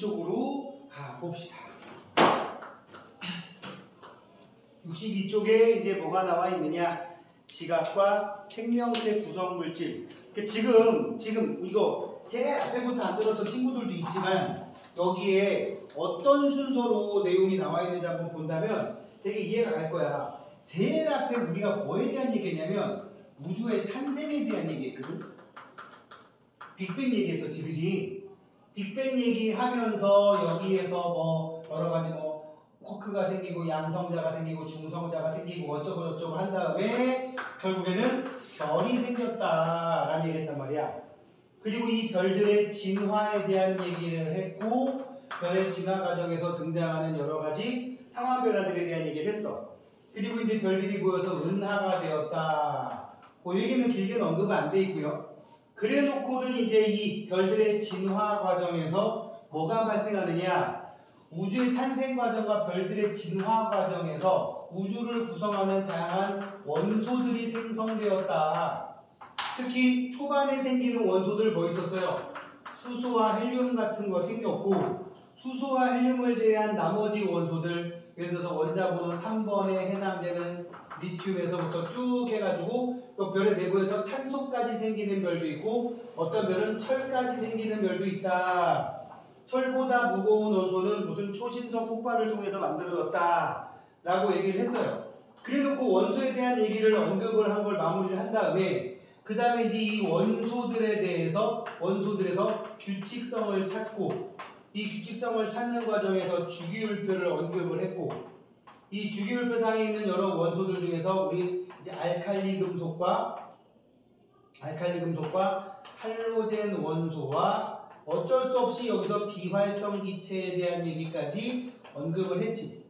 이쪽으로 가봅시다. 62쪽에 이제 뭐가 나와 있느냐? 지각과 생명체 구성 물질. 지금 이거 제 앞에부터 안 들었던 친구들도 있지만 여기에 어떤 순서로 내용이 나와 있는지 한번 본다면 되게 이해가 갈 거야. 제일 앞에 우리가 뭐에 대한 얘기했냐면 우주의 탄생에 대한 얘기했거든. 빅뱅 얘기했었지, 그지? 빅뱅 얘기하면서 여기에서 뭐 여러 가지 뭐 쿼크가 생기고 양성자가 생기고 중성자가 생기고 어쩌고 저쩌고 한 다음에 결국에는 별이 생겼다라는 얘기를 했단 말이야. 그리고 이 별들의 진화에 대한 얘기를 했고 별의 진화 과정에서 등장하는 여러 가지 상황변화들에 대한 얘기를 했어. 그리고 이제 별들이 모여서 은하가 되었다. 그 얘기는 길게 언급은 안 돼 있고요. 그래 놓고는 이제 이 별들의 진화 과정에서 뭐가 발생하느냐? 우주의 탄생 과정과 별들의 진화 과정에서 우주를 구성하는 다양한 원소들이 생성되었다. 특히 초반에 생기는 원소들 뭐 있었어요? 수소와 헬륨 같은 거 생겼고 수소와 헬륨을 제외한 나머지 원소들, 예를 들어서 원자번호 3번에 해당되는 리튬에서부터 쭉 해가지고 또 별의 내부에서 탄소까지 생기는 별도 있고 어떤 별은 철까지 생기는 별도 있다. 철보다 무거운 원소는 무슨 초신성 폭발을 통해서 만들어졌다 라고 얘기를 했어요. 그래놓고 원소에 대한 얘기를 언급을 한 걸 마무리를 한 다음에 그 다음에 이제 이 원소들에 대해서 원소들에서 규칙성을 찾고 이 규칙성을 찾는 과정에서 주기율표를 언급을 했고 이 주기율표상에 있는 여러 원소들 중에서 우리 이제 알칼리 금속과 할로젠 원소와 어쩔 수 없이 여기서 비활성 기체에 대한 얘기까지 언급을 했지.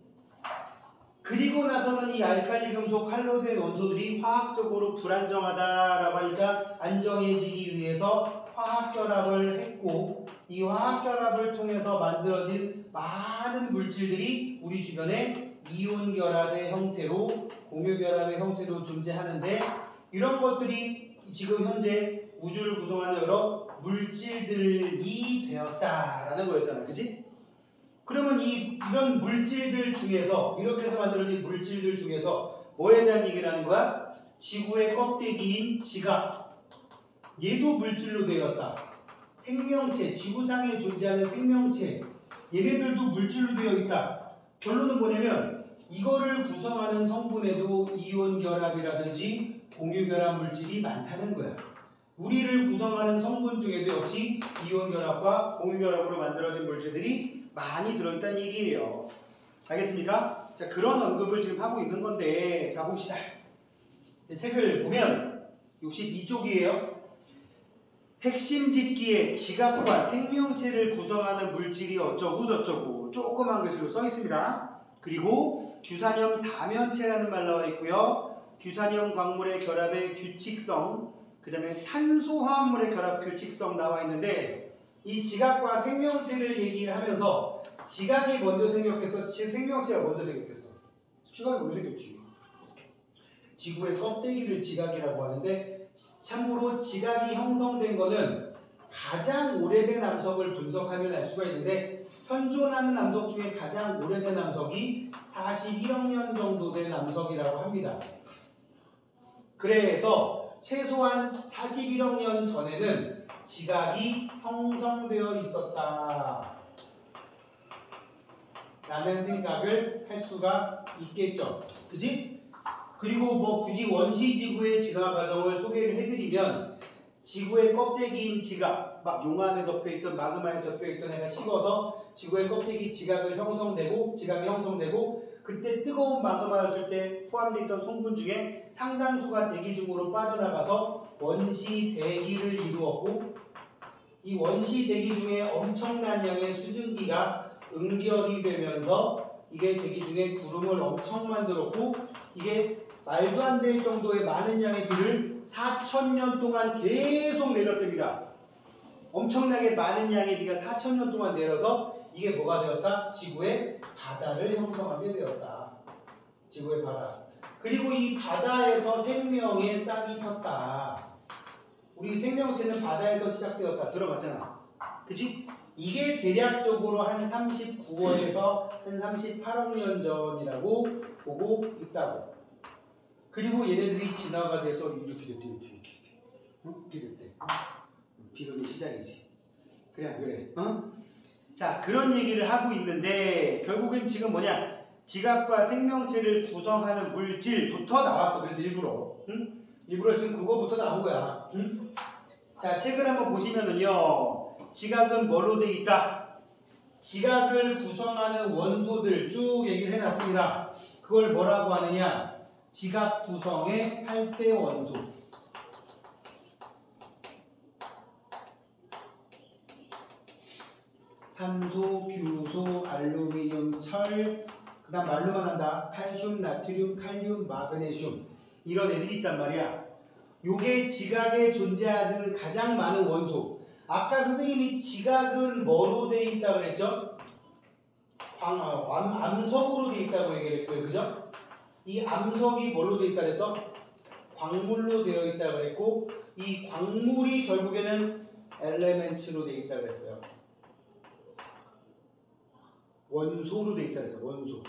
그리고 나서는 이 알칼리 금속, 할로젠 원소들이 화학적으로 불안정하다라고 하니까 안정해지기 위해서 화학결합을 했고 이 화학결합을 통해서 만들어진 많은 물질들이 우리 주변에 이온결합의 형태로 공유결합의 형태로 존재하는데 이런 것들이 지금 현재 우주를 구성하는 여러 물질들이 되었다라는 거였잖아. 그치? 그러면 이런 물질들 중에서 이렇게 해서 만들어진 물질들 중에서 뭐에 대한 얘기를 하는 거야? 지구의 껍데기인 지각 얘도 물질로 되었다. 생명체, 지구상에 존재하는 생명체 얘네들도 물질로 되어 있다. 결론은 뭐냐면 이거를 구성하는 성분에도 이온결합이라든지 공유결합 물질이 많다는 거야. 우리를 구성하는 성분 중에도 역시 이온결합과 공유결합으로 만들어진 물질들이 많이 들어있다는 얘기예요. 알겠습니까? 자, 그런 언급을 지금 하고 있는 건데 자 봅시다. 책을 보면 62쪽이에요. 핵심 집기에 지각과 생명체를 구성하는 물질이 어쩌고 저쩌고 조그만 글씨로 써 있습니다. 그리고 규산염 사면체라는 말 나와 있고요. 규산염 광물의 결합의 규칙성, 그 다음에 탄소화합물의 결합 규칙성 나와 있는데 이 지각과 생명체를 얘기를 하면서 지각이 먼저 생겼겠어? 생명체가 먼저 생겼겠어? 지각이 먼저 생겼지. 지구의 껍데기를 지각이라고 하는데 참고로 지각이 형성된 거는 가장 오래된 암석을 분석하면 알 수가 있는데 현존하는 암석 중에 가장 오래된 암석이 41억 년 정도 된 암석이라고 합니다. 그래서 최소한 41억 년 전에는 지각이 형성되어 있었다 라는 생각을 할 수가 있겠죠. 그지? 그리고 뭐 굳이 원시지구의 진화 과정을 소개를 해드리면 지구의 껍데기인 지각, 막 용암에 덮여있던 마그마에 덮여있던 애가 식어서 지구의 껍데기 지각이 형성되고 그때 뜨거운 마그마였을 때 포함되어 있던 성분 중에 상당수가 대기 중으로 빠져나가서 원시 대기를 이루었고 이 원시 대기 중에 엄청난 양의 수증기가 응결이 되면서 이게 대기 중에 구름을 엄청 만들었고 이게 말도 안 될 정도의 많은 양의 비를 4,000년 동안 계속 내렸답니다. 엄청나게 많은 양의 비가 4,000년 동안 내려서 이게 뭐가 되었다? 지구의 바다를 형성하게 되었다. 지구의 바다. 그리고 이 바다에서 생명의 싹이 텄다. 우리 생명체는 바다에서 시작되었다. 들어봤잖아. 그치? 이게 대략적으로 한 39억에서 한 38억 년 전이라고 보고 있다고. 그리고 얘네들이 진화가 돼서 이렇게 됐대, 이렇게 됐대. 비금의 시작이지. 그래. 자, 그런 얘기를 하고 있는데 결국엔 지금 뭐냐? 지각과 생명체를 구성하는 물질부터 나왔어. 그래서 일부러 지금 그거부터 나온 거야. 자, 책을 한번 보시면은요. 지각은 뭘로 돼 있다? 지각을 구성하는 원소들 쭉 얘기를 해놨습니다. 그걸 뭐라고 하느냐? 지각 구성의 8대 원소. 산소, 규소, 알루미늄, 철, 그 다음 말로만 한다. 칼슘, 나트륨, 칼륨, 마그네슘 이런 애들이 있단 말이야. 요게 지각에 존재하는 가장 많은 원소. 아까 선생님이 지각은 뭐로 돼 있다 그랬죠? 암석으로 돼 있다고 얘기했고요. 그죠? 이 암석이 뭘로 돼 있다 그래서 광물로 되어 있다 그랬고 이 광물이 결국에는 엘레멘츠로 돼 있다 그랬어요. 원소로 돼 있다 그래서 원소.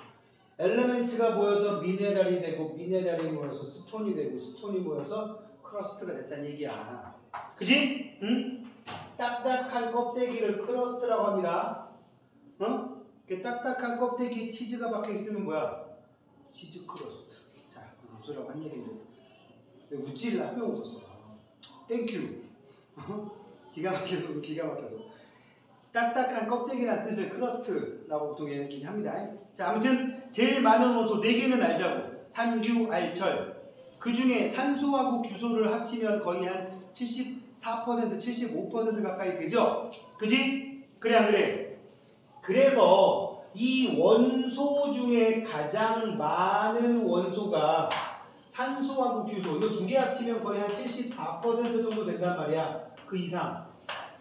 엘레멘츠가 모여서 미네랄이 되고 미네랄이 모여서 스톤이 되고 스톤이 모여서 크러스트가 됐다는 얘기야. 그지? 응? 딱딱한 껍데기를 크러스트라고 합니다. 그 딱딱한 kop데기에 치즈가 박혀 있으면 뭐야? 치즈 크러스트. 자, 웃으라고 한 얘기인데 왜 웃지를 한 명 웃었어. 땡큐. 기가 막혀서. 딱딱한 껍데기란 뜻을 크러스트라고 보통 얘기합니다. 자, 아무튼 제일 많은 원소 4개는 알자고. 산규, 알철. 그 중에 산소하고 규소를 합치면 거의 한 74%, 75% 가까이 되죠? 그지? 그래, 안 그래? 그래서 이 원소 중에 가장 많은 원소가 산소하고 규소, 이거 2개 합치면 거의 한 74% 정도 된단 말이야. 그 이상.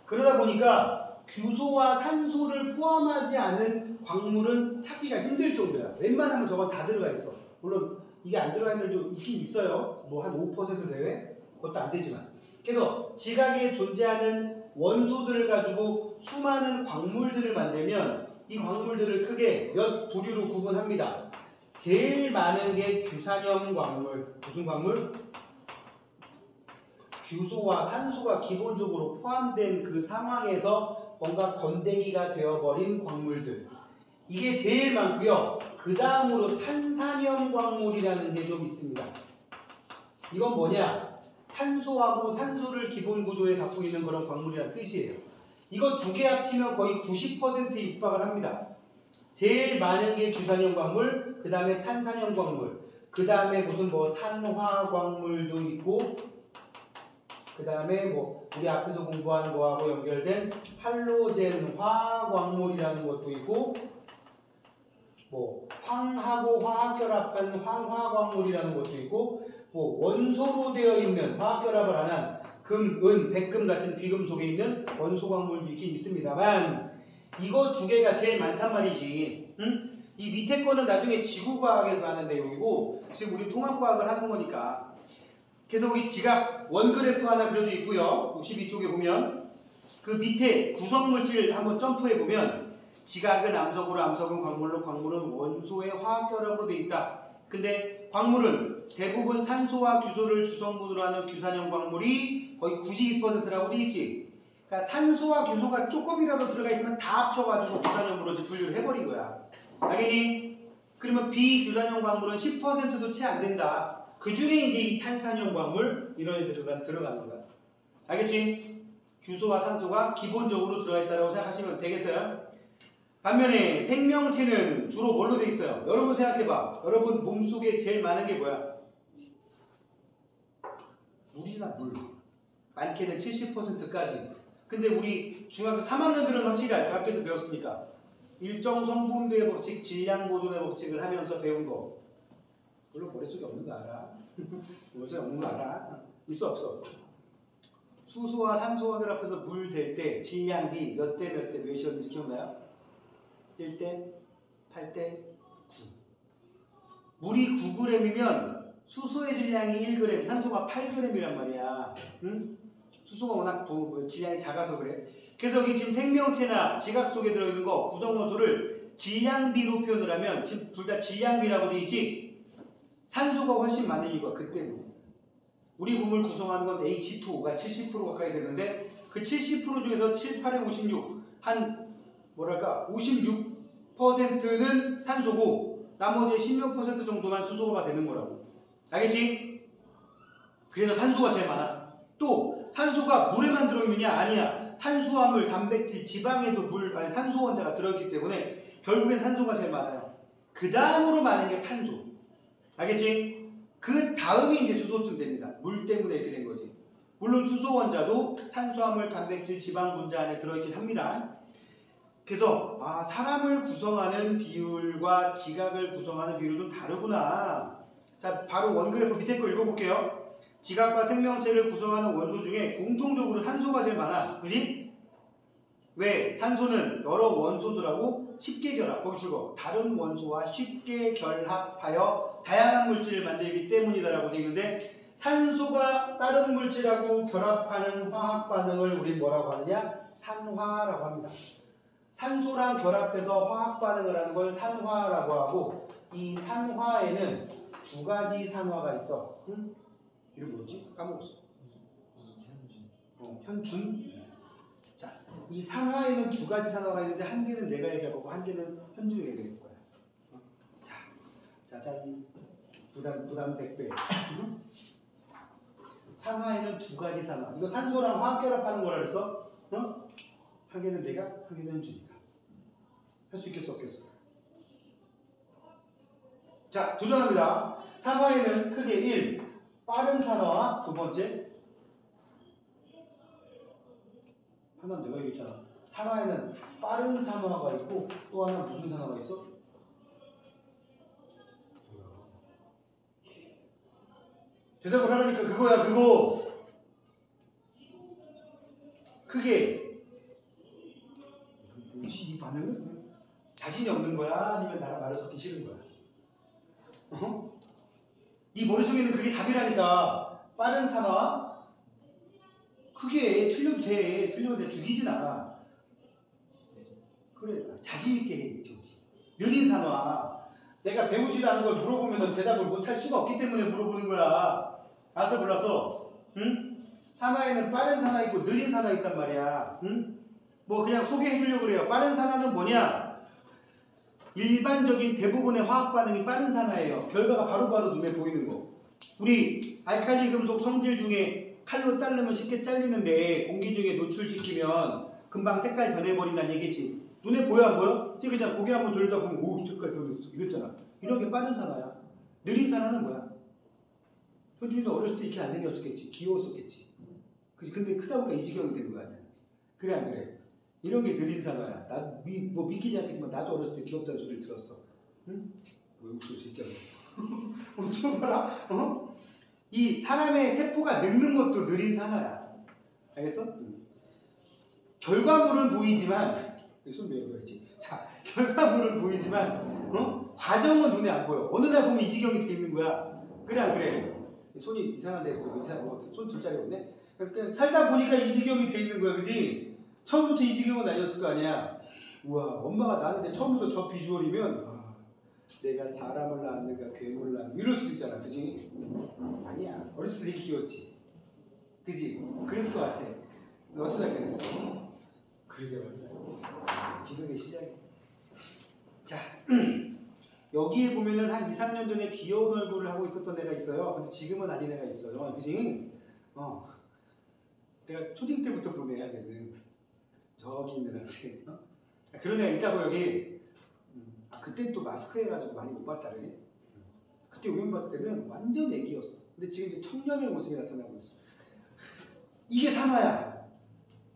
그러다 보니까 규소와 산소를 포함하지 않은 광물은 찾기가 힘들 정도야. 웬만하면 저건 다 들어가 있어. 물론 이게 안 들어가 있는 도 있긴 있어요. 뭐 한 5% 내외? 그것도 안 되지만. 그래서 지각에 존재하는 원소들을 가지고 수많은 광물들을 만들면 이 광물들을 크게 몇 부류로 구분합니다. 제일 많은 게 규산염 광물. 무슨 광물? 규소와 산소가 기본적으로 포함된 그 상황에서 뭔가 건데기가 되어버린 광물들. 이게 제일 많고요. 그 다음으로 탄산염 광물이라는 게 좀 있습니다. 이건 뭐냐? 탄소하고 산소를 기본 구조에 갖고 있는 그런 광물이라는 뜻이에요. 이거 2개 합치면 거의 90%에 육박을 합니다. 제일 많은 게 규산염 광물, 그 다음에 탄산염 광물, 그 다음에 무슨 뭐 산화 광물도 있고, 그 다음에 뭐 우리 앞에서 공부한 거하고 연결된 할로젠 화광물이라는 것도 있고, 뭐 황하고 화학결합한 황화광물이라는 것도 있고, 뭐 원소로 되어 있는 화학결합을 안 금, 은, 백금 같은 귀금속에 있는 원소광물도 있긴 있습니다만 이거 2개가 제일 많단 말이지. 응? 이 밑에 거는 나중에 지구과학에서 하는 내용이고 지금 우리 통합과학을 하는 거니까. 그래서 여기 지각 원그래프 하나 그려져 있고요. 52쪽에 보면 그 밑에 구성물질 한번 점프해 보면 지각은 암석으로, 암석은 광물로, 광물은 원소의 화학결합으로 되어 있다. 근데 광물은 대부분 산소와 규소를 주성분으로 하는 규산염 광물이 거의 92%라고 되어 있지. 그러니까 산소와 규소가 조금이라도 들어가 있으면 다 합쳐가지고 규산염으로 분류를 해버린 거야. 알겠니? 그러면 비규산염 광물은 10%도 채 안 된다. 그 중에 이제 이 탄산염 광물 이런 애들 들어가는 거야. 알겠지? 규소와 산소가 기본적으로 들어가 있다고 생각하시면 되겠어요? 반면에 생명체는 주로 뭘로 돼 있어요? 여러분 생각해봐. 여러분 몸속에 제일 많은 게 뭐야? 물이잖아, 물. 많게는 70%까지. 근데 우리 중학교 3학년들은 확실히 알죠. 학교에서 배웠으니까. 일정 성분배의 법칙, 질량 보존의 법칙을 하면서 배운 거. 물론 머릿속에 없는 거 알아. 머릿속에 없는 거 알아. 있어, 없어? 수소와 산소가 결합해서 물 될 때 질량비 몇 대 몇이었는지 기억나요? 1대 8대 9. 물이 9g이면 수소의 질량이 1g, 산소가 8g이란 말이야. 응? 수소가 워낙 질량이 작아서 그래. 그래서 여기 지금 생명체나 지각 속에 들어있는 거 구성 원소를 질량비로 표현을 하면 지금 둘 다 질량비라고 돼 있지. 산소가 훨씬 많은 이유가 그 때문에. 우리 몸을 구성하는 건 H2가 70% 가까이 되는데 그 70% 중에서 7, 8에 56, 한 뭐랄까 56%는 산소고 나머지 10몇 % 정도만 수소가 되는 거라고. 알겠지? 그래서 산소가 제일 많아. 또 산소가 물에만 들어있느냐? 아니야. 탄수화물, 단백질, 지방에도 산소 원자가 들어있기 때문에 결국엔 산소가 제일 많아요. 그 다음으로 많은 게 탄소. 알겠지? 그 다음이 이제 수소쯤 됩니다. 물 때문에 이렇게 된 거지. 물론 수소 원자도 탄수화물, 단백질, 지방 분자 안에 들어있긴 합니다. 그래서 사람을 구성하는 비율과 지각을 구성하는 비율이 좀 다르구나. 자, 바로 원그래프 밑에 거 읽어볼게요. 지각과 생명체를 구성하는 원소 중에 공통적으로 산소가 제일 많아. 그지? 왜? 산소는 여러 원소들하고 쉽게 결합, 거기 줄거 다른 원소와 쉽게 결합하여 다양한 물질을 만들기 때문이다라고 되어 있는데 산소가 다른 물질하고 결합하는 화학 반응을 우리 뭐라고 하느냐? 산화라고 합니다. 산소랑 결합해서 화학 반응을 하는 걸 산화라고 하고 이 산화에는 두 가지 산화가 있어. 응? 이름 뭐지? 까먹었어. 현준. 자, 이 산화에는 두 가지 산화가 있는데 한 개는 내가 얘기할 거고 한 개는 현준이 얘기할 거야. 자, 짜잔. 부담 100배. 산화에는 두 가지 산화. 이거 산소랑 화학 결합하는 거라 그랬어? 한 개는 내가, 한 개는 현준이다. 할 수 있겠어, 없겠어? 자, 도전합니다. 산화에는 크게 1. 빠른 산화와 두 번째 하나는 내가 얘기했잖아. 산화에는 빠른 산화가 있고 또 하나 무슨 산화가 있어? 대답을 하라니까 그거야 그거. 크게 뭐지 이 반응은? 자신이 없는 거야? 아니면 나랑 말을 섞기 싫은 거야? 네 머릿속에는 그게 답이라니까. 빠른 산화 크게 틀려도 돼. 틀려도 돼. 죽이진 않아. 그래 자신있게 해. 느린 산화 내가 배우지도 않은 걸 물어보면 대답을 못할 수가 없기 때문에 물어보는 거야. 알아서 몰라서. 응? 산화에는 빠른 산화 있고 느린 산화 있단 말이야. 응? 뭐 그냥 소개해 주려고 그래요. 빠른 산화는 뭐냐? 일반적인 대부분의 화학 반응이 빠른 산화예요. 결과가 바로바로 눈에 보이는 거. 우리 알칼리 금속 성질 중에 칼로 자르면 쉽게 잘리는데 공기 중에 노출시키면 금방 색깔 변해버린다는 얘기지. 눈에 보여 안 보여? 그냥 고개 한번 돌리다 보면 오 색깔 변했어 이랬잖아. 이런 게 빠른 산화야. 느린 산화는 뭐야? 현준이도 어렸을 때 이렇게 안 생겼었겠지. 귀여웠었겠지. 그치? 근데 크다 보니까 이 지경이 되는 거 아니야. 그래 안 그래? 이런 게 느린 산화야. 뭐 믿기지 않겠지만 나도 어렸을 때 귀엽다는 소리를 들었어. 응? 왜 웃어 새끼야. 어쩌 봐라. 이 사람의 세포가 늙는 것도 느린 산화야. 알겠어? 결과물은 보이지만 손 내려야지. 자, 결과물은 보이지만 과정은 눈에 안 보여. 어느 날 보면 이 지경이 돼 있는 거야. 그래 안 그래? 손이 이상한데 손 줄 자리 없네. 그러니까 살다 보니까 이 지경이 돼 있는 거야, 그지? 처음부터 이 지경은 아니었을 거 아니야. 우와, 엄마가 낳았는데 처음부터 저 비주얼이면 내가 사람을 낳았는가 괴물을 낳았는가 이럴 수도 있잖아, 그지? 아니야, 어렸을 때 되게 귀여웠지, 그지? 그랬을 것 같아. 어쩌다 그랬어? 그러게 말이야. 비극의 시작이야. 자. 여기에 보면은 한 2, 3년 전에 귀여운 얼굴을 하고 있었던 애가 있어요. 근데 지금은 아닌 애가 있어요. 그지? 내가 초딩 때부터 본 애야, 쟤는. 저기 있는 학생. 그런 애가 있다고 여기. 그때 또 마스크 해가지고 많이 못 봤다, 그지? 그때 우연 봤을 때는 완전 애기였어. 근데 지금 이제 청년의 모습이 나타나고 있어. 이게 산화야.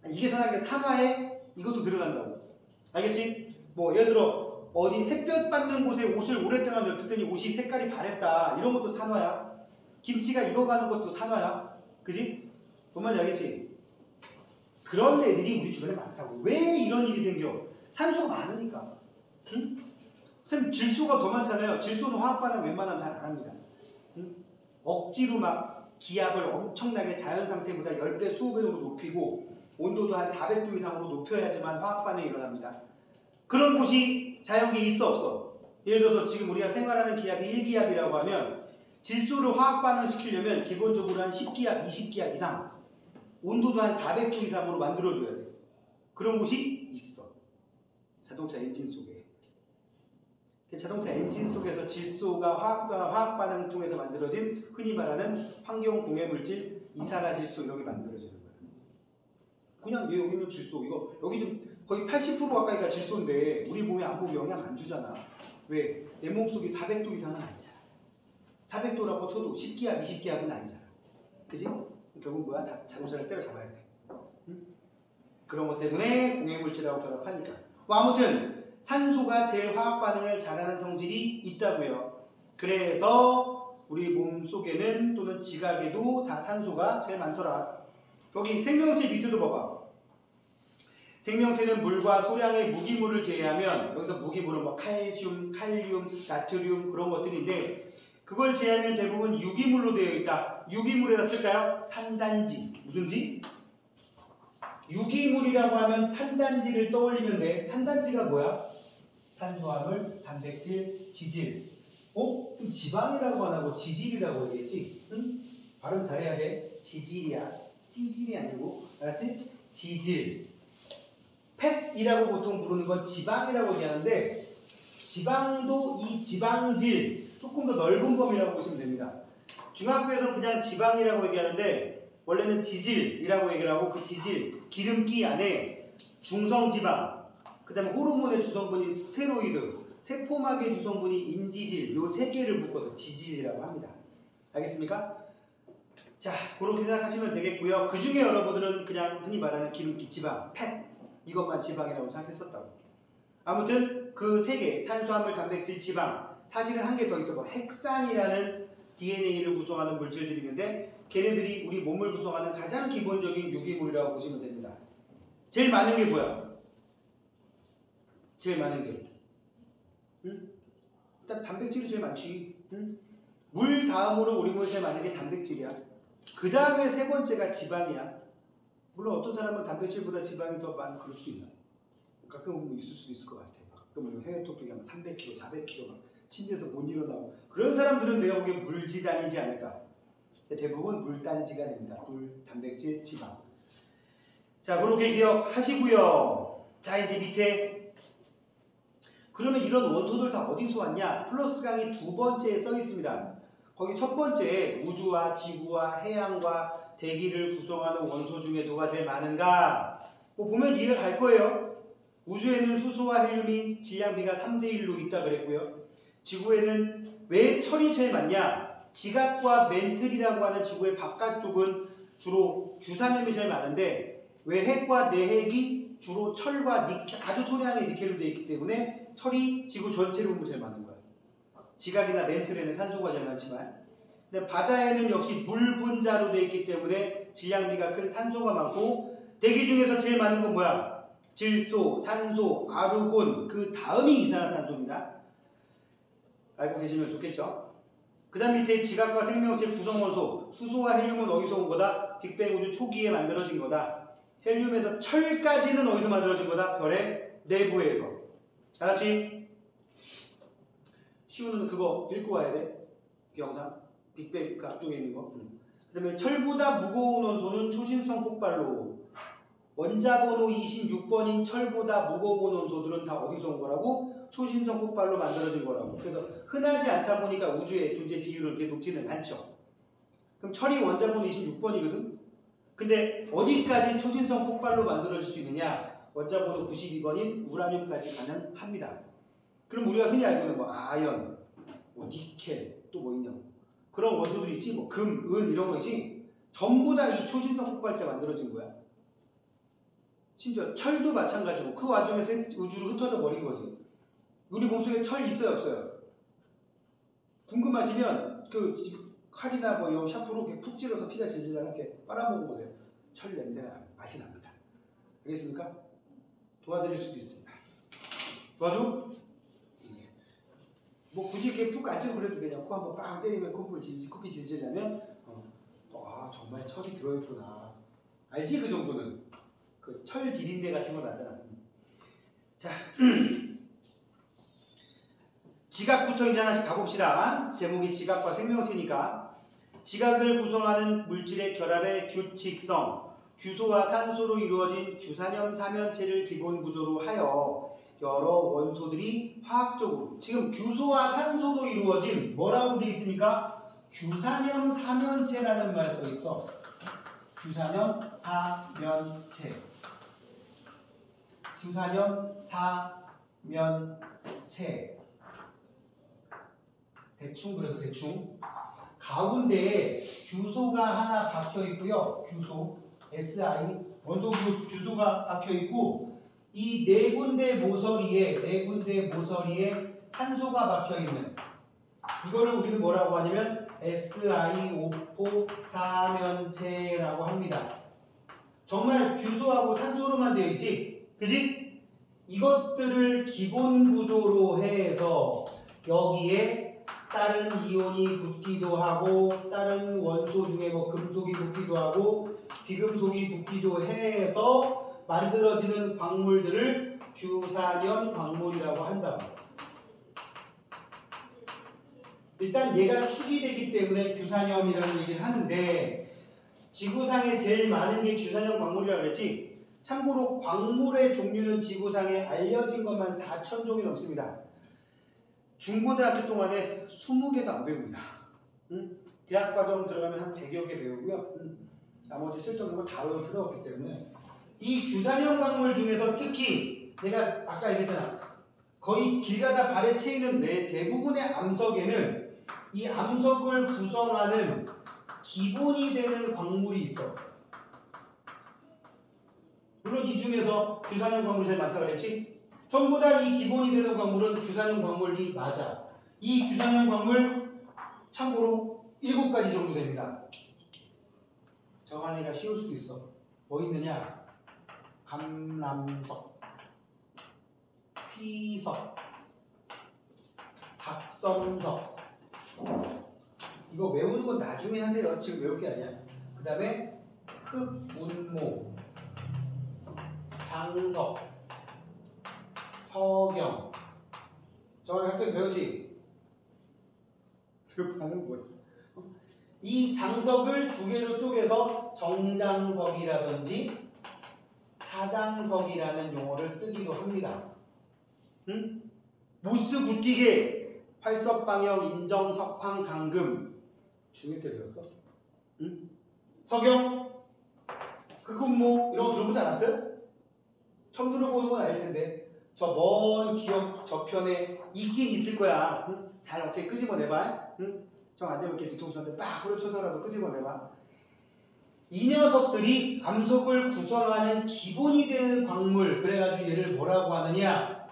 이게 산화에 이것도 들어간다고. 알겠지? 뭐 예를 들어 어디 햇볕 받는 곳에 옷을 오랫동안 놔뒀더니 옷이 색깔이 바랬다. 이런 것도 산화야. 김치가 익어가는 것도 산화야. 그지? 뭔 말인지 알겠지? 그런 애들이 우리 주변에 많다고. 왜 이런 일이 생겨? 산소가 많으니까. 응? 선생님 질소가 더 많잖아요. 질소는 화학 반응 웬만하면 잘 안 합니다. 응? 억지로 막 기압을 엄청나게 자연 상태보다 10배, 20배 정도 높이고 온도도 한 400도 이상으로 높여야지만 화학 반응이 일어납니다. 그런 곳이 자연계에 있어 없어? 예를 들어서 지금 우리가 생활하는 기압이 1기압이라고 하면 질소를 화학 반응시키려면 기본적으로 한 10기압, 20기압 이상 온도도 한 400도 이상으로 만들어줘야 돼. 그런 곳이 있어. 자동차 엔진 속에. 자동차 엔진 속에서 질소가 화학 반응을 통해서 만들어진 흔히 말하는 환경 공해 물질 이산화질소 이런 게 만들어지는 거야. 그냥 여기 있는 질소 이거 여기 좀 거의 80% 가까이가 질소인데 우리 몸에 아무 영향 안 주잖아. 왜? 내 몸속이 400도 이상은 아니잖아. 400도라고 쳐도 10기압, 20기압은 아니잖아. 그지? 결국 뭐야? 다 자동차를 때려잡아야 돼. 응? 그런 것 때문에 공해물질하고 결합하니까. 뭐 아무튼 산소가 제일 화학 반응을 잘하는 성질이 있다고요. 그래서 우리 몸 속에는 또는 지각에도 다 산소가 제일 많더라. 여기 생명체 밑에도 봐봐. 생명체는 물과 소량의 무기물을 제외하면 여기서 무기물은 뭐 칼슘, 칼륨, 나트륨 그런 것들인데 그걸 제외하면 대부분 유기물로 되어 있다. 유기물에다 쓸까요? 탄단지. 무슨 지? 유기물이라고 하면 탄단지를 떠올리면 돼. 탄단지가 뭐야? 탄수화물, 단백질, 지질. 그럼 지방이라고 안 하고 지질이라고 얘기했지? 응? 발음 잘해야 돼. 지질이야. 찌질이 아니고. 알았지? 지질. 팻이라고 보통 부르는 건 지방이라고 얘기하는데 지방도 이 지방질 조금 더 넓은 범위라고 보시면 됩니다. 중학교에서는 그냥 지방이라고 얘기하는데 원래는 지질이라고 얘기를 하고 그 지질, 기름기 안에 중성지방, 그 다음에 호르몬의 주성분인 스테로이드, 세포막의 주성분인 인지질 요 세 개를 묶어서 지질이라고 합니다. 알겠습니까? 자, 그렇게 생각하시면 되겠고요. 그 중에 여러분들은 그냥 흔히 말하는 기름기, 지방, 팻 이것만 지방이라고 생각했었다고. 아무튼 그 세 개, 탄수화물, 단백질, 지방 사실은 한 개 더 있어 봐. 핵산이라는 DNA를 구성하는 물질들이 있는데 걔네들이 우리 몸을 구성하는 가장 기본적인 유기물이라고 보시면 됩니다. 제일 많은 게 뭐야? 제일 많은 게 응? 일단 단백질이 제일 많지. 응? 물 다음으로 우리 몸에 제일 많은 게 단백질이야. 그 다음에 세 번째가 지방이야. 물론 어떤 사람은 단백질보다 지방이 더 많은 그럴 수도 있나? 가끔 있을 수도 있을 것 같아. 가끔 해외 톡톡이 하면 300kg, 400kg 막 침대에서 못 일어나고 그런 사람들은 내가 보기엔 물지단이지 않을까. 대부분 물단지가 됩니다. 물, 단백질, 지방. 자, 그렇게 기억하시고요. 자, 이제 밑에 그러면 이런 원소들 다 어디서 왔냐? 플러스 강의 두 번째에 써 있습니다. 거기 첫 번째 우주와 지구와 해양과 대기를 구성하는 원소 중에 누가 제일 많은가? 뭐 보면 이해가 갈 거예요. 우주에는 수소와 헬륨이 질량비가 3대1로 있다 그랬고요. 지구에는 왜 철이 제일 많냐? 지각과 멘틀이라고 하는 지구의 바깥쪽은 주로 규산염이 제일 많은데 왜 핵과 내핵이 주로 철과 니켈, 아주 소량의 니켈로 되어 있기 때문에 철이 지구 전체로 보면 제일 많은 거예요. 지각이나 멘틀에는 산소가 제일 많지만 근데 바다에는 역시 물 분자로 되어 있기 때문에 질량비가 큰 산소가 많고 대기 중에서 제일 많은 건 뭐야? 질소, 산소, 아르곤 그 다음이 이산화탄소입니다. 알고 계시면 좋겠죠? 그 다음 밑에 지각과 생명체 구성원소 수소와 헬륨은 어디서 온 거다? 빅뱅 우주 초기에 만들어진 거다. 헬륨에서 철까지는 어디서 만들어진 거다? 별의 내부에서. 알았지? 시우는 그거 읽고 와야 돼. 그 영상. 빅뱅 그 앞쪽에 있는 거. 그 다음에 철보다 무거운 원소는 초신성 폭발로. 원자 번호 26번인 철보다 무거운 원소들은 다 어디서 온 거라고? 초신성 폭발로 만들어진 거라고. 그래서 흔하지 않다 보니까 우주의 존재 비율은 그렇게 높지는 않죠. 그럼 철이 원자 번호 26번이거든? 근데 어디까지 초신성 폭발로 만들어질 수 있느냐? 원자 번호 92번인 우라늄까지 가능합니다. 그럼 우리가 흔히 알고 있는 뭐 아연, 뭐 니켈, 또 뭐 있냐? 그런 원소들이 있지, 뭐 금, 은 이런 거지. 전부 다 이 초신성 폭발 때 만들어진 거야. 심지어 철도 마찬가지고 그 와중에서 우주로 흩어져 버린 거지. 우리 몸속에 철 있어요, 없어요? 궁금하시면 그 칼이나 뭐 요 샤프로 이렇게 푹 찔러서 피가 질질 나게 빨아먹어 보세요. 철 냄새가 맛이 납니다. 알겠습니까? 도와드릴 수도 있습니다. 도와줘? 뭐 굳이 이렇게 푹 안 찔러 그래도 그냥 코 한번 빵 때리면 코피 질질 나면 아 정말 철이 들어있구나. 알지 그 정도는? 그 철 비린내 같은 거 나잖아. 자, 지각부터 이제 하나씩 가봅시다. 제목이 지각과 생명체니까. 지각을 구성하는 물질의 결합의 규칙성, 규소와 산소로 이루어진 규산염 사면체를 기본 구조로 하여 여러 원소들이 화학적으로, 지금 규소와 산소로 이루어진 뭐라고 되어 있습니까? 규산염 사면체라는 말 써 있어. 규산염 사면체. 규산염 사면체. 대충 그래서 대충 가운데에 규소가 하나 박혀 있고요. 규소 SI 원소 규소가 박혀 있고 이 네 군데 모서리에 산소가 박혀 있는 이거를 우리는 뭐라고 하냐면 SiO4 사면체라고 합니다. 정말 규소하고 산소로만 되어 있지, 그지? 이것들을 기본 구조로 해서 여기에 다른 이온이 붙기도 하고 다른 원소 중에 뭐 금속이 붙기도 하고 비금속이 붙기도 해서 만들어지는 광물들을 규산염 광물이라고 한다고. 일단 얘가 축이 되기 때문에 규산염이라는 얘기를 하는데 지구상에 제일 많은 게 규산염 광물이라고 그랬지? 참고로 광물의 종류는 지구상에 알려진 것만 4,000종이 넘습니다. 중고등학교 동안에 20개도 안 배웁니다. 응? 대학과정 들어가면 한 100여 개 배우고요. 나머지 쓸데없는 거 다 외울 필요 없기 때문에 이 규산염 광물 중에서 특히 내가 아까 얘기했잖아. 거의 길 가다 발에 채이는 대부분의 암석에는 이 암석을 구성하는 기본이 되는 광물이 있어. 물론 이 중에서 규산염 광물이 제일 많다고 그랬지? 전부 다 이 기본이 되는 광물은 규산염 광물이 맞아. 이 규산염 광물 참고로 7가지 정도 됩니다. 정한이가 쉬울 수도 있어. 뭐 있느냐? 감람석, 피석, 박섬석. 이거 외우는 건 나중에 하세요. 지금 외울 게 아니야. 그 다음에 흑운모, 장석, 서경. 저번에 학교에서 배웠지? 그 반응 뭐야? 이 장석을 두 개로 쪼개서 정장석이라든지 사장석이라는 용어를 쓰기도 합니다. 응? 모스 굿기계, 활석방형, 인정, 석황, 강금. 중1 때 배웠어? 응? 석영, 흑운모 이런 거 들어보지 않았어요? 처음 들어보는 건 아닐 텐데 저 먼 기억 저편에 있긴 있을 거야. 응? 잘 어떻게 끄집어내봐. 응? 정 안 되면 이렇게 뒤통수한테 빡 후려쳐서라도 끄집어내봐. 이 녀석들이 암석을 구성하는 기본이 되는 광물, 그래가지고 얘를 뭐라고 하느냐?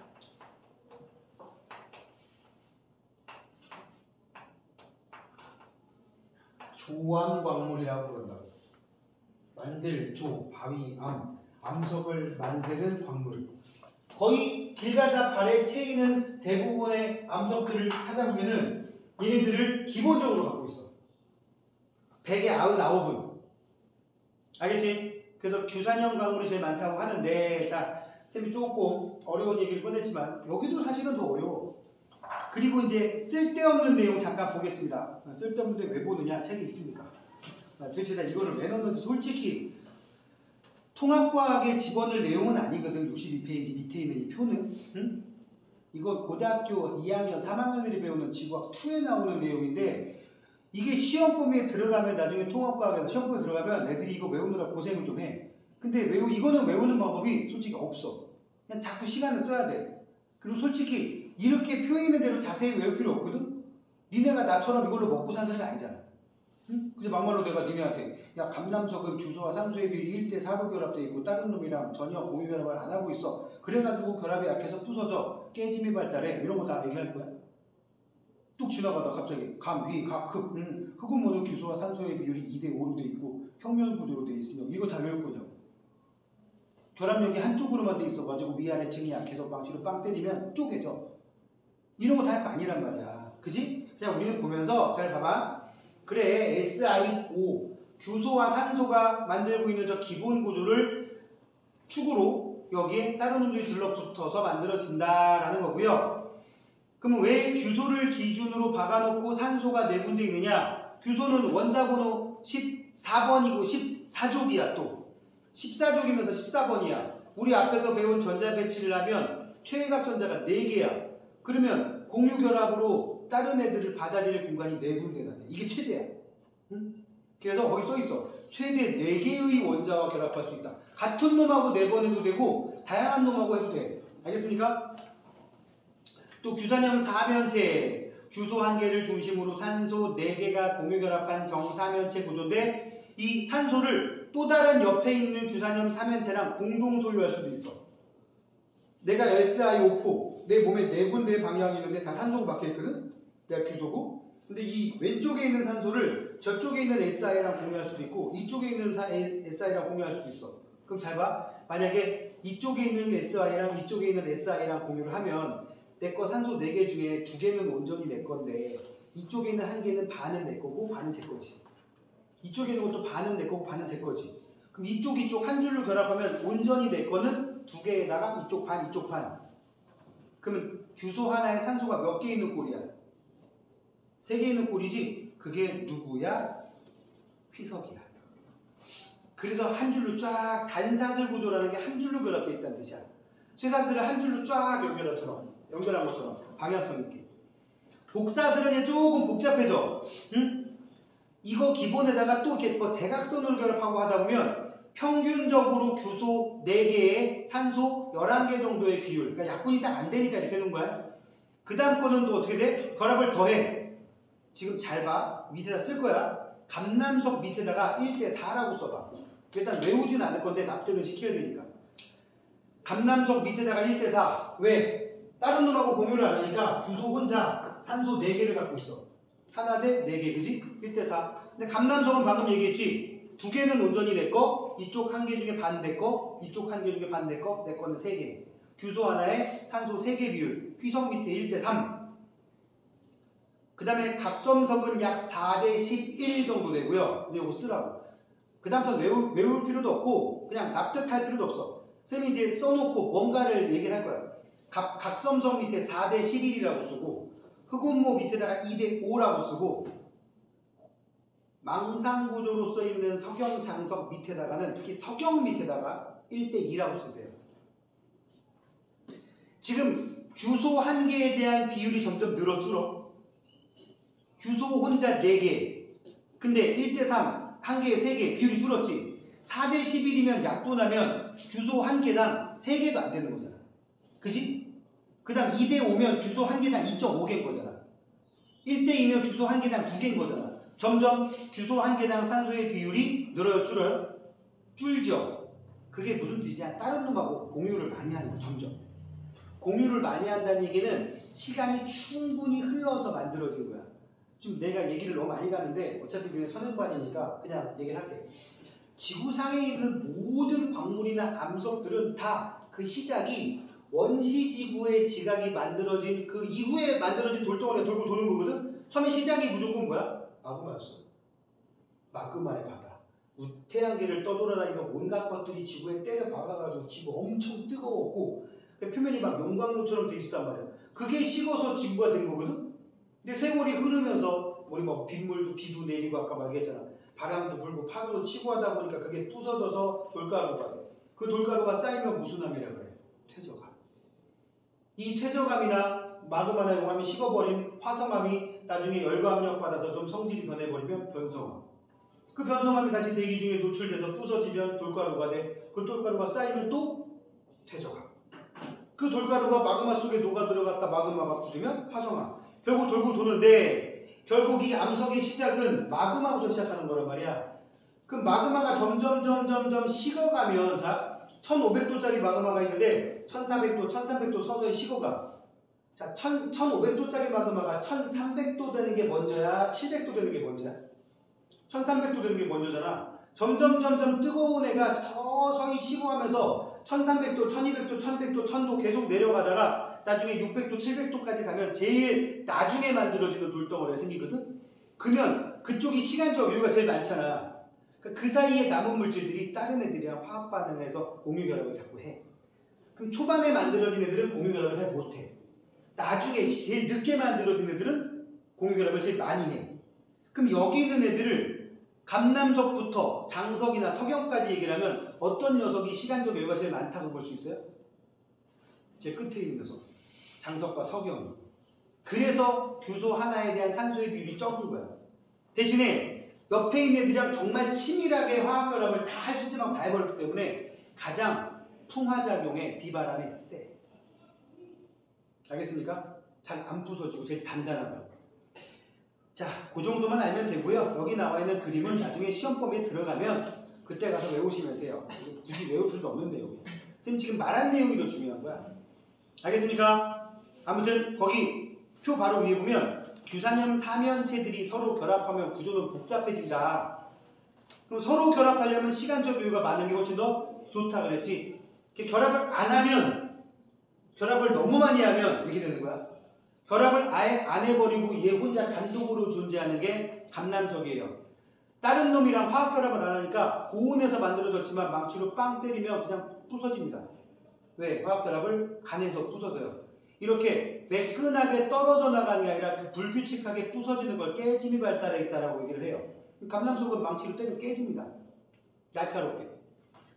조암 광물이라고 부른다고. 만들, 바위, 암석을 만드는 광물. 거의 길 가다 발에 채이는 대부분의 암석들을 찾아보면은 얘네들을 기본적으로 갖고 있어. 100에 99은. 알겠지? 그래서 규산염 광물이 제일 많다고 하는데, 자, 쌤이 조금 어려운 얘기를 꺼냈지만 여기도 사실은 더 어려워. 그리고 이제 쓸데없는 내용 잠깐 보겠습니다. 쓸데없는데 왜 보느냐? 책이 있으니까. 도대체 나 이거를 왜 넣는지 솔직히 통합과학에 집어넣을 내용은 아니거든. 62페이지 밑에 있는 이 표는. 응? 이거 고등학교 2학년, 3학년들이 배우는 지구학 2에 나오는 내용인데 이게 시험 범위에 들어가면 나중에 통합과학에서 시험 범위에 들어가면 애들이 이거 외우느라 고생을 좀 해. 근데 이거는 외우는 방법이 솔직히 없어. 그냥 자꾸 시간을 써야 돼. 그리고 솔직히 이렇게 표현된 대로 자세히 외울 필요 없거든. 니네가 나처럼 이걸로 먹고 사는 사람이 아니잖아. 응? 그래서 막말로 내가 니네한테 야 감남석은 규소와 산소의 비율이 1대4로 결합되어 있고 다른 놈이랑 전혀 공유 결합을 안 하고 있어. 그래가지고 결합이 약해서 부서져 깨짐이 발달해. 이런 거 다 얘기할 거야. 뚝 지나가다 갑자기 감, 휘, 각, 흑. 흑운모는 규소와 산소의 비율이 2대5로 돼 있고 평면 구조로 돼 있으며 이거 다 외울 거냐고. 결합력이 한쪽으로만 돼 있어가지고 위아래 층이 약해서 망치로 빵 때리면 쪼개져. 이런 거 다 할 거 아니란 말이야. 그지? 그냥 우리는 보면서 잘 봐봐. 그래, SiO 규소와 산소가 만들고 있는 저 기본 구조를 축으로 여기에 다른 놈들이 들러붙어서 만들어진다라는 거고요. 그럼 왜 규소를 기준으로 박아놓고 산소가 4군데 있느냐? 규소는 원자번호 14번이고 14족이야 또. 14족이면서 14번이야. 우리 앞에서 배운 전자 배치를 하면 최외각 전자가 4개야. 그러면 공유결합으로 다른 애들을 받아들일 공간이 4군데나 돼. 이게 최대야. 응? 그래서 거기 써있어. 최대 4개의 원자와 결합할 수 있다. 같은 놈하고 4번 해도 되고 다양한 놈하고 해도 돼. 알겠습니까? 또 규산염 4면체. 규소 1개를 중심으로 산소 4개가 공유결합한 정사면체 구조인데 이 산소를 또 다른 옆에 있는 규산염 4면체랑 공동 소유할 수도 있어. 내가 SiO4 내 몸에 4군데의 방향이 있는데 다 산소가 박혀있거든? 내가 규소고. 근데 이 왼쪽에 있는 산소를 저쪽에 있는 Si랑 공유할 수도 있고 이쪽에 있는 Si랑 공유할 수도 있어. 그럼 잘 봐. 만약에 이쪽에 있는 Si랑 이쪽에 있는 Si랑 공유를 하면 내 거 산소 4개 중에 2개는 온전히 내 건데 이쪽에 있는 1개는 반은 내 거고 반은 제 거지. 이쪽에 있는 것도 반은 내 거고 반은 제 거지. 그럼 이쪽 한 줄로 결합하면 온전히 내 거는 2개에다가 이쪽 반 이쪽 반. 그러면 규소 하나에 산소가 몇 개 있는 꼴이야? 3개 있는 꼴이지. 그게 누구야? 휘석이야. 그래서 한 줄로 쫙 단사슬 구조라는 게 한 줄로 결합되어 있다는 뜻이야. 쇠사슬을 한 줄로 쫙 연결한 것처럼 방향성 있게. 복사슬은 조금 복잡해져. 응? 이거 기본에다가 또 이렇게 뭐 대각선으로 결합하고 하다 보면 평균적으로 규소 4개에 산소 11개 정도의 비율. 그러니까 약분이 딱 안 되니까 이렇게 해놓은 거야. 그 다음 거는 또 어떻게 돼? 결합을 더해. 지금 잘 봐. 밑에다 쓸 거야. 감남석 밑에다가 1대4라고 써봐. 일단 외우진 않을 건데 납득을 시켜야 되니까. 감남석 밑에다가 1대4. 왜? 다른 놈하고 공유를 안 하니까 규소 혼자 산소 4개를 갖고 있어. 하나 대 4개, 그지? 1대4. 근데 감남석은 방금 얘기했지. 2개는 온전히 내 거, 이쪽 1개 중에 반 내 거, 이쪽 1개 중에 반 내 거, 내 거는 3개. 규소 하나에 산소 3개 비율. 휘석 밑에 1대3. 그 다음에 갑섬석은 약 4대 11 정도 되고요. 근데 이거 쓰라고. 그 다음부터 외울 필요도 없고 그냥 납득할 필요도 없어. 쌤이 이제 써놓고 뭔가를 얘기를 할 거야. 각섬석 밑에 4대 11이라고 쓰고 흑운모 밑에다가 2대 5라고 쓰고 망상구조로 써있는 석영장석 밑에다가는 특히 석영 밑에다가 1대 2라고 쓰세요. 지금 규소 1개에 대한 비율이 점점 늘어 줄어. 규소 혼자 4개. 근데 1대3, 1개에 3개 비율이 줄었지. 4대 11이면 약분하면 규소 1개당 3개도 안 되는 거잖아. 그지? 그 다음 2대 5면 규소 1개당 2.5개인 거잖아. 1대 2면 규소 1개당 2개인 거잖아. 점점 규소 1개당 산소의 비율이 늘어요, 줄어요? 줄죠. 그게 무슨 뜻이냐? 다른 놈하고 공유를 많이 하는 거, 점점. 공유를 많이 한다는 얘기는 시간이 충분히 흘러서 만들어진 거야. 지금 내가 얘기를 너무 많이 가는데 어차피 그냥 선행반이니까 그냥 얘기를 할게. 지구상에 있는 모든 광물이나 암석들은 다 그 시작이 원시지구의 지각이 만들어진 그 이후에 만들어진 돌덩어리가 돌고 도는 거거든? 처음에 시작이 무조건 뭐야? 마그마였어. 마그마의 바다. 태양계를 떠돌아다니던 온갖 것들이 지구에 때려 박아가지고 지구 엄청 뜨거웠고 표면이 막 용광로처럼 돼 있었단 말이야. 그게 식어서 지구가 된 거거든? 근데 세월이 흐르면서 우리 뭐 빗물도 비도 내리고 아까 말했잖아. 바람도 불고 파도도 치고 하다 보니까 그게 부서져서 돌가루가 돼. 그 돌가루가 쌓이면 무슨 암이라 그래? 퇴적암. 이 퇴적암이나 마그마나 용암이 식어버린 화성암이 나중에 열과압력 받아서 좀 성질이 변해버리면 변성암. 그 변성암이 다시 대기 중에 노출돼서 부서지면 돌가루가 돼. 그 돌가루가 쌓이면 또 퇴적암. 그 돌가루가 마그마 속에 녹아 들어갔다 마그마가 굳으면 화성암. 결국 돌고 도는데 결국 이 암석의 시작은 마그마부터 시작하는 거란 말이야. 그 마그마가 점점 식어가면 자 1500도짜리 마그마가 있는데 1400도, 1300도 서서히 식어가. 자 1500도짜리 마그마가 1300도 되는 게 먼저야? 700도 되는 게 먼저야? 1300도 되는 게 먼저잖아. 점점 뜨거운 애가 서서히 식어가면서 1300도, 1200도, 1100도, 1000도 계속 내려가다가 나중에 600도, 700도까지 가면 제일 나중에 만들어지는 돌덩어리가 생기거든? 그러면 그쪽이 시간적 여유가 제일 많잖아. 그러니까 그 사이에 남은 물질들이 다른 애들이랑 화학 반응을 해서 공유 결합을 자꾸 해. 그럼 초반에 만들어진 애들은 공유 결합을 잘 못해. 나중에 제일 늦게 만들어진 애들은 공유 결합을 제일 많이 해. 그럼 여기 있는 애들을 감남석부터 장석이나 석영까지 얘기를 하면 어떤 녀석이 시간적 여유가 제일 많다고 볼 수 있어요? 제일 끝에 있는 녀석. 장석과 석영이. 그래서 규소 하나에 대한 산소의 비율이 적은 거야. 대신에 옆에 있는 애들이랑 정말 치밀하게 화학 결합을 다 할 수 있을 만큼 다 해버렸기 때문에 가장 풍화작용에 비바람에 세. 알겠습니까? 잘 안 부서지고 제일 단단하다. 자, 그 정도만 알면 되고요. 여기 나와 있는 그림은 나중에 시험 범위에 들어가면 그때 가서 외우시면 돼요. 굳이 외울 필요도 없는 내용이에요. 선생님 지금 말한 내용이 더 중요한 거야. 알겠습니까? 아무튼 거기 표 바로 위에 보면 규산염 사면체들이 서로 결합하면 구조는 복잡해진다. 그럼 서로 결합하려면 시간적 여유가 많은 게 훨씬 더 좋다 그랬지. 결합을 안 하면, 결합을 너무 많이 하면 이렇게 되는 거야. 결합을 아예 안 해버리고 얘 혼자 단독으로 존재하는 게 감남석이에요. 다른 놈이랑 화학 결합을 안 하니까 고온에서 만들어졌지만 망치로 빵 때리면 그냥 부서집니다. 왜? 화학 결합을 안 해서 부서져요. 이렇게 매끈하게 떨어져 나가는 게 아니라 불규칙하게 부서지는 걸 깨짐이 발달해 있다라고 얘기를 해요. 감남석은 망치로 때리면 깨집니다. 날카롭게.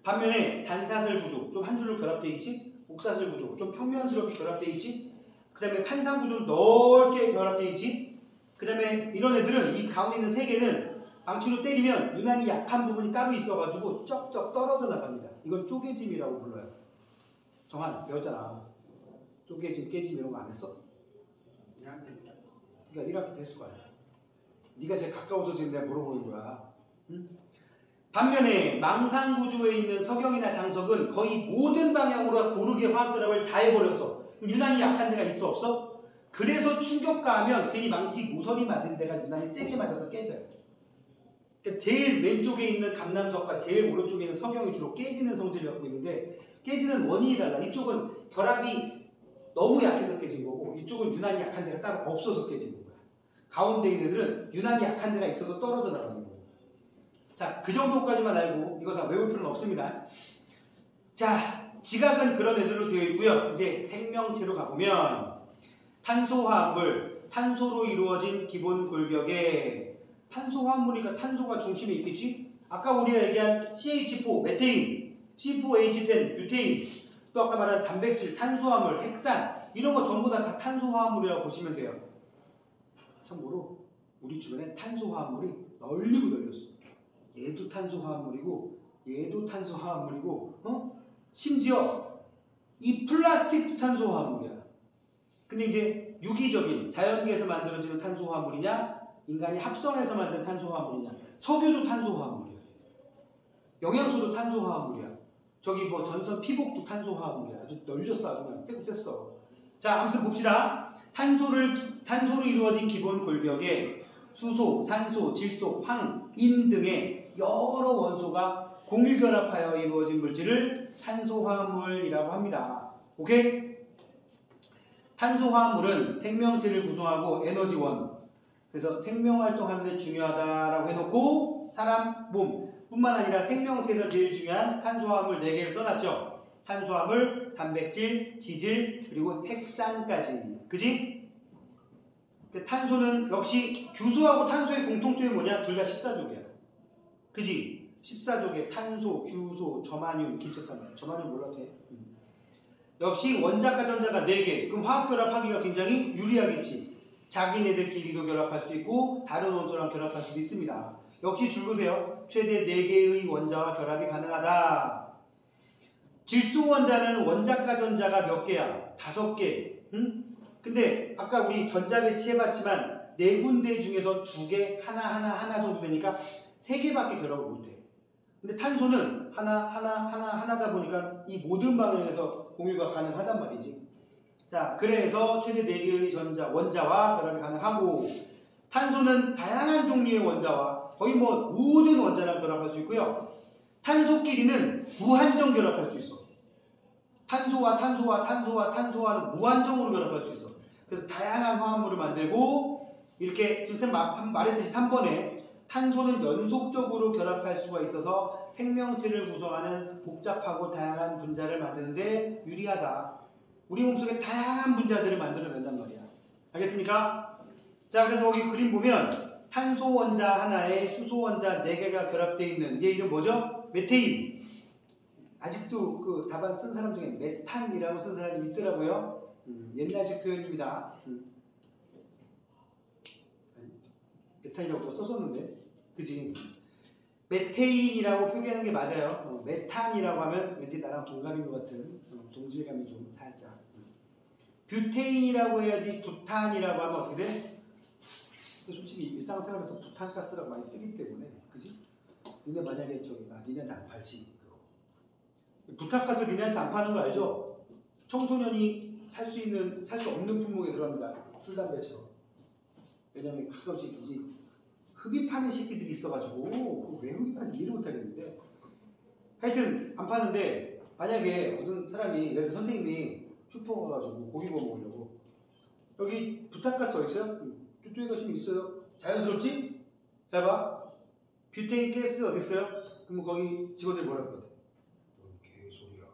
반면에 단사슬 구조, 좀 한 줄로 결합되어 있지? 옥사슬 구조, 좀 평면스럽게 결합되어 있지? 그 다음에 판상 구조는 넓게 결합되어 있지? 그 다음에 이런 애들은 이 가운데 있는 세 개는 망치로 때리면 유난히 약한 부분이 따로 있어가지고 쩍쩍 떨어져 나갑니다. 이건 쪼개짐이라고 불러요. 정한, 배웠잖아. 쪼개짐, 깨짐 이런 거 안 했어? 그러니까 1학기 때 했을 거 아니야. 네가 제일 가까워서 지금 내가 물어보는 거야. 응? 반면에 망상 구조에 있는 석영이나 장석은 거의 모든 방향으로 고르게 화학 결합을 다 해버렸어. 유난히 약한 데가 있어 없어? 그래서 충격가하면 괜히 망치 모서리 맞은 데가 유난히 세게 맞아서 깨져요. 그러니까 제일 왼쪽에 있는 감남석과 제일 오른쪽에 있는 석영이 주로 깨지는 성질을 갖고 있는데 깨지는 원인이 달라. 이쪽은 결합이 너무 약해서 깨진 거고 이쪽은 유난히 약한 데가 따로 없어서 깨지는 거야. 가운데 있는 애들은 유난히 약한 데가 있어서 떨어져 나가는 거예요. 자, 그 정도까지만 알고 이거 다 외울 필요는 없습니다. 자, 지각은 그런 애들로 되어 있고요. 이제 생명체로 가보면 탄소화합물, 탄소로 이루어진 기본 골격에 탄소화합물이니까 탄소가 중심에 있겠지? 아까 우리가 얘기한 CH4, 메테인, C4H10, 뷰테인, 또 아까 말한 단백질, 탄수화물, 핵산 이런 거 전부 다 탄소화합물이라고 보시면 돼요. 참고로 우리 주변에 탄소화합물이 널리고 널렸어. 얘도 탄소화합물이고 얘도 탄소화합물이고 심지어 이 플라스틱도 탄소화합물이야. 근데 이제 유기적인 자연계에서 만들어지는 탄소화합물이냐 인간이 합성해서 만든 탄소화합물이냐 석유도 탄소화합물이야. 영양소도 탄소화합물이야. 저기 뭐 전선 피복도 탄소화합물이야. 아주 널렸어. 아주 그냥 세고 셌어. 자, 아무튼 봅시다. 탄소로 이루어진 기본 골격에 수소, 산소, 질소, 황, 인 등의 여러 원소가 공유결합하여 이루어진 물질을 탄소화합물이라고 합니다. 오케이? 탄소화합물은 생명체를 구성하고 에너지원, 그래서 생명활동하는 데 중요하다라고 해놓고 사람 몸 뿐만 아니라 생명체에서 제일 중요한 탄소화합물 4개를 써놨죠. 탄수화물, 단백질, 지질, 그리고 핵산까지. 그지? 탄소는 역시 규소하고 탄소의 공통점이 뭐냐? 둘 다 14족이야. 그지? 14족에 탄소, 규소, 저마늄, 기체탄. 저마늄 몰라도 돼. 역시 원자가 전자가 4개. 그럼 화학결합하기가 굉장히 유리하겠지. 자기네들끼리도 결합할 수 있고 다른 원소랑 결합할 수도 있습니다. 역시 줄 보세요. 최대 4개의 원자와 결합이 가능하다. 질소 원자는 원자가 전자가 몇 개야? 5개. 응? 근데 아까 우리 전자 배치해봤지만 4군데 중에서 2개, 하나 정도 되니까 3개밖에 결합을 못해. 근데 탄소는 하나다 보니까 이 모든 방향에서 공유가 가능하단 말이지. 자, 그래서 최대 4개의 원자와 결합이 가능하고 탄소는 다양한 종류의 원자와 거의 뭐 모든 원자랑 결합할 수 있고요. 탄소끼리는 무한정 결합할 수 있어. 탄소와는 무한정으로 결합할 수 있어. 그래서 다양한 화합물을 만들고 이렇게 지금 쌤 말했듯이 3번에 탄소는 연속적으로 결합할 수가 있어서 생명체를 구성하는 복잡하고 다양한 분자를 만드는데 유리하다. 우리 몸속에 다양한 분자들을 만들어낸단 말이야. 알겠습니까? 자, 그래서 여기 그림 보면 탄소 원자 하나에 수소 원자 4개가 결합되어 있는 얘 이름 뭐죠? 메테인. 아직도 그 답안 쓴 사람 중에 메탄이라고 쓴 사람이 있더라고요. 옛날식 표현입니다. 메탄이라고 썼었는데, 그지? 메테인이라고 표기하는 게 맞아요. 메탄이라고 하면 왠지 나랑 동갑인 것 같은 동질감이 좀 살짝. 뷰테인이라고 해야지 부탄이라고 하면 어떻게 돼? 솔직히 일상생활에서 부탄가스라고 많이 쓰기 때문에, 그지? 니네 만약에 니네한테 안 팔지 그거. 부탄가스 니네한테 안 파는 거 알죠? 청소년이 살 수 없는 품목에 들어갑니다. 술, 담배처럼. 왜냐면 가끔씩 이 흡입하는 새끼들이 있어가지고 왜 흡입하는지 이해를 못하겠는데, 하여튼 안 파는데, 만약에 어떤 사람이, 예를 들어 선생님이 슈퍼 가가지고 고기 구워 먹으려고 여기 부탄가스 어딨어요? 저쪽에 가시면 있어요. 자연스럽지? 잘 봐. 뷰테인 가스 어딨어요? 그럼 거기 직원들이 뭐라 그러거든? 넌 개소리야.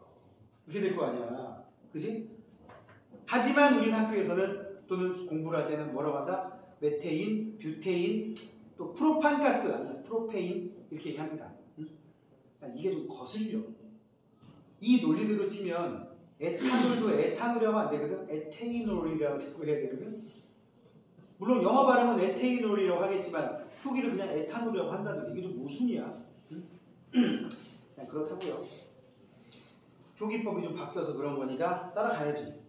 이렇게 될 거 아니야. 그지? 하지만 우리 학교에서는 또는 공부를 할 때는 뭐라고 한다? 메테인, 뷰테인, 또 프로판가스, 아니 프로페인 이렇게 얘기합니다. 난 이게 좀 거슬려. 이 논리대로 치면 에탄올도 에탄올이라고 안 되거든. 에테이놀이라고 듣고 해야 되거든. 물론 영어 발음은 에테이놀이라고 하겠지만 표기를 그냥 에탄올이라고 한다든지 이게 좀 모순이야. 그냥 그렇다고요. 표기법이 좀 바뀌어서 그런 거니까 따라가야지.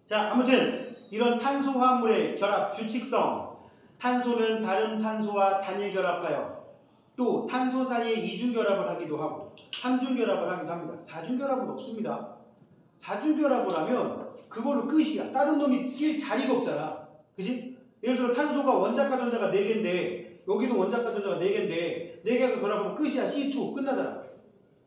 자, 아무튼 이런 탄소 화합물의 결합 규칙성. 탄소는 다른 탄소와 단일 결합하여 또 탄소 사이에 이중 결합을 하기도 하고 삼중 결합을 하기도 합니다. 사중 결합은 없습니다. 사중 결합을 하면 그걸로 끝이야. 다른 놈이 낄 자리가 없잖아. 그지? 예를 들어 탄소가 원자과 전자가 4개인데 여기도 원자과 전자가 4개인데 4개가 결합하면 끝이야. C2 끝나잖아.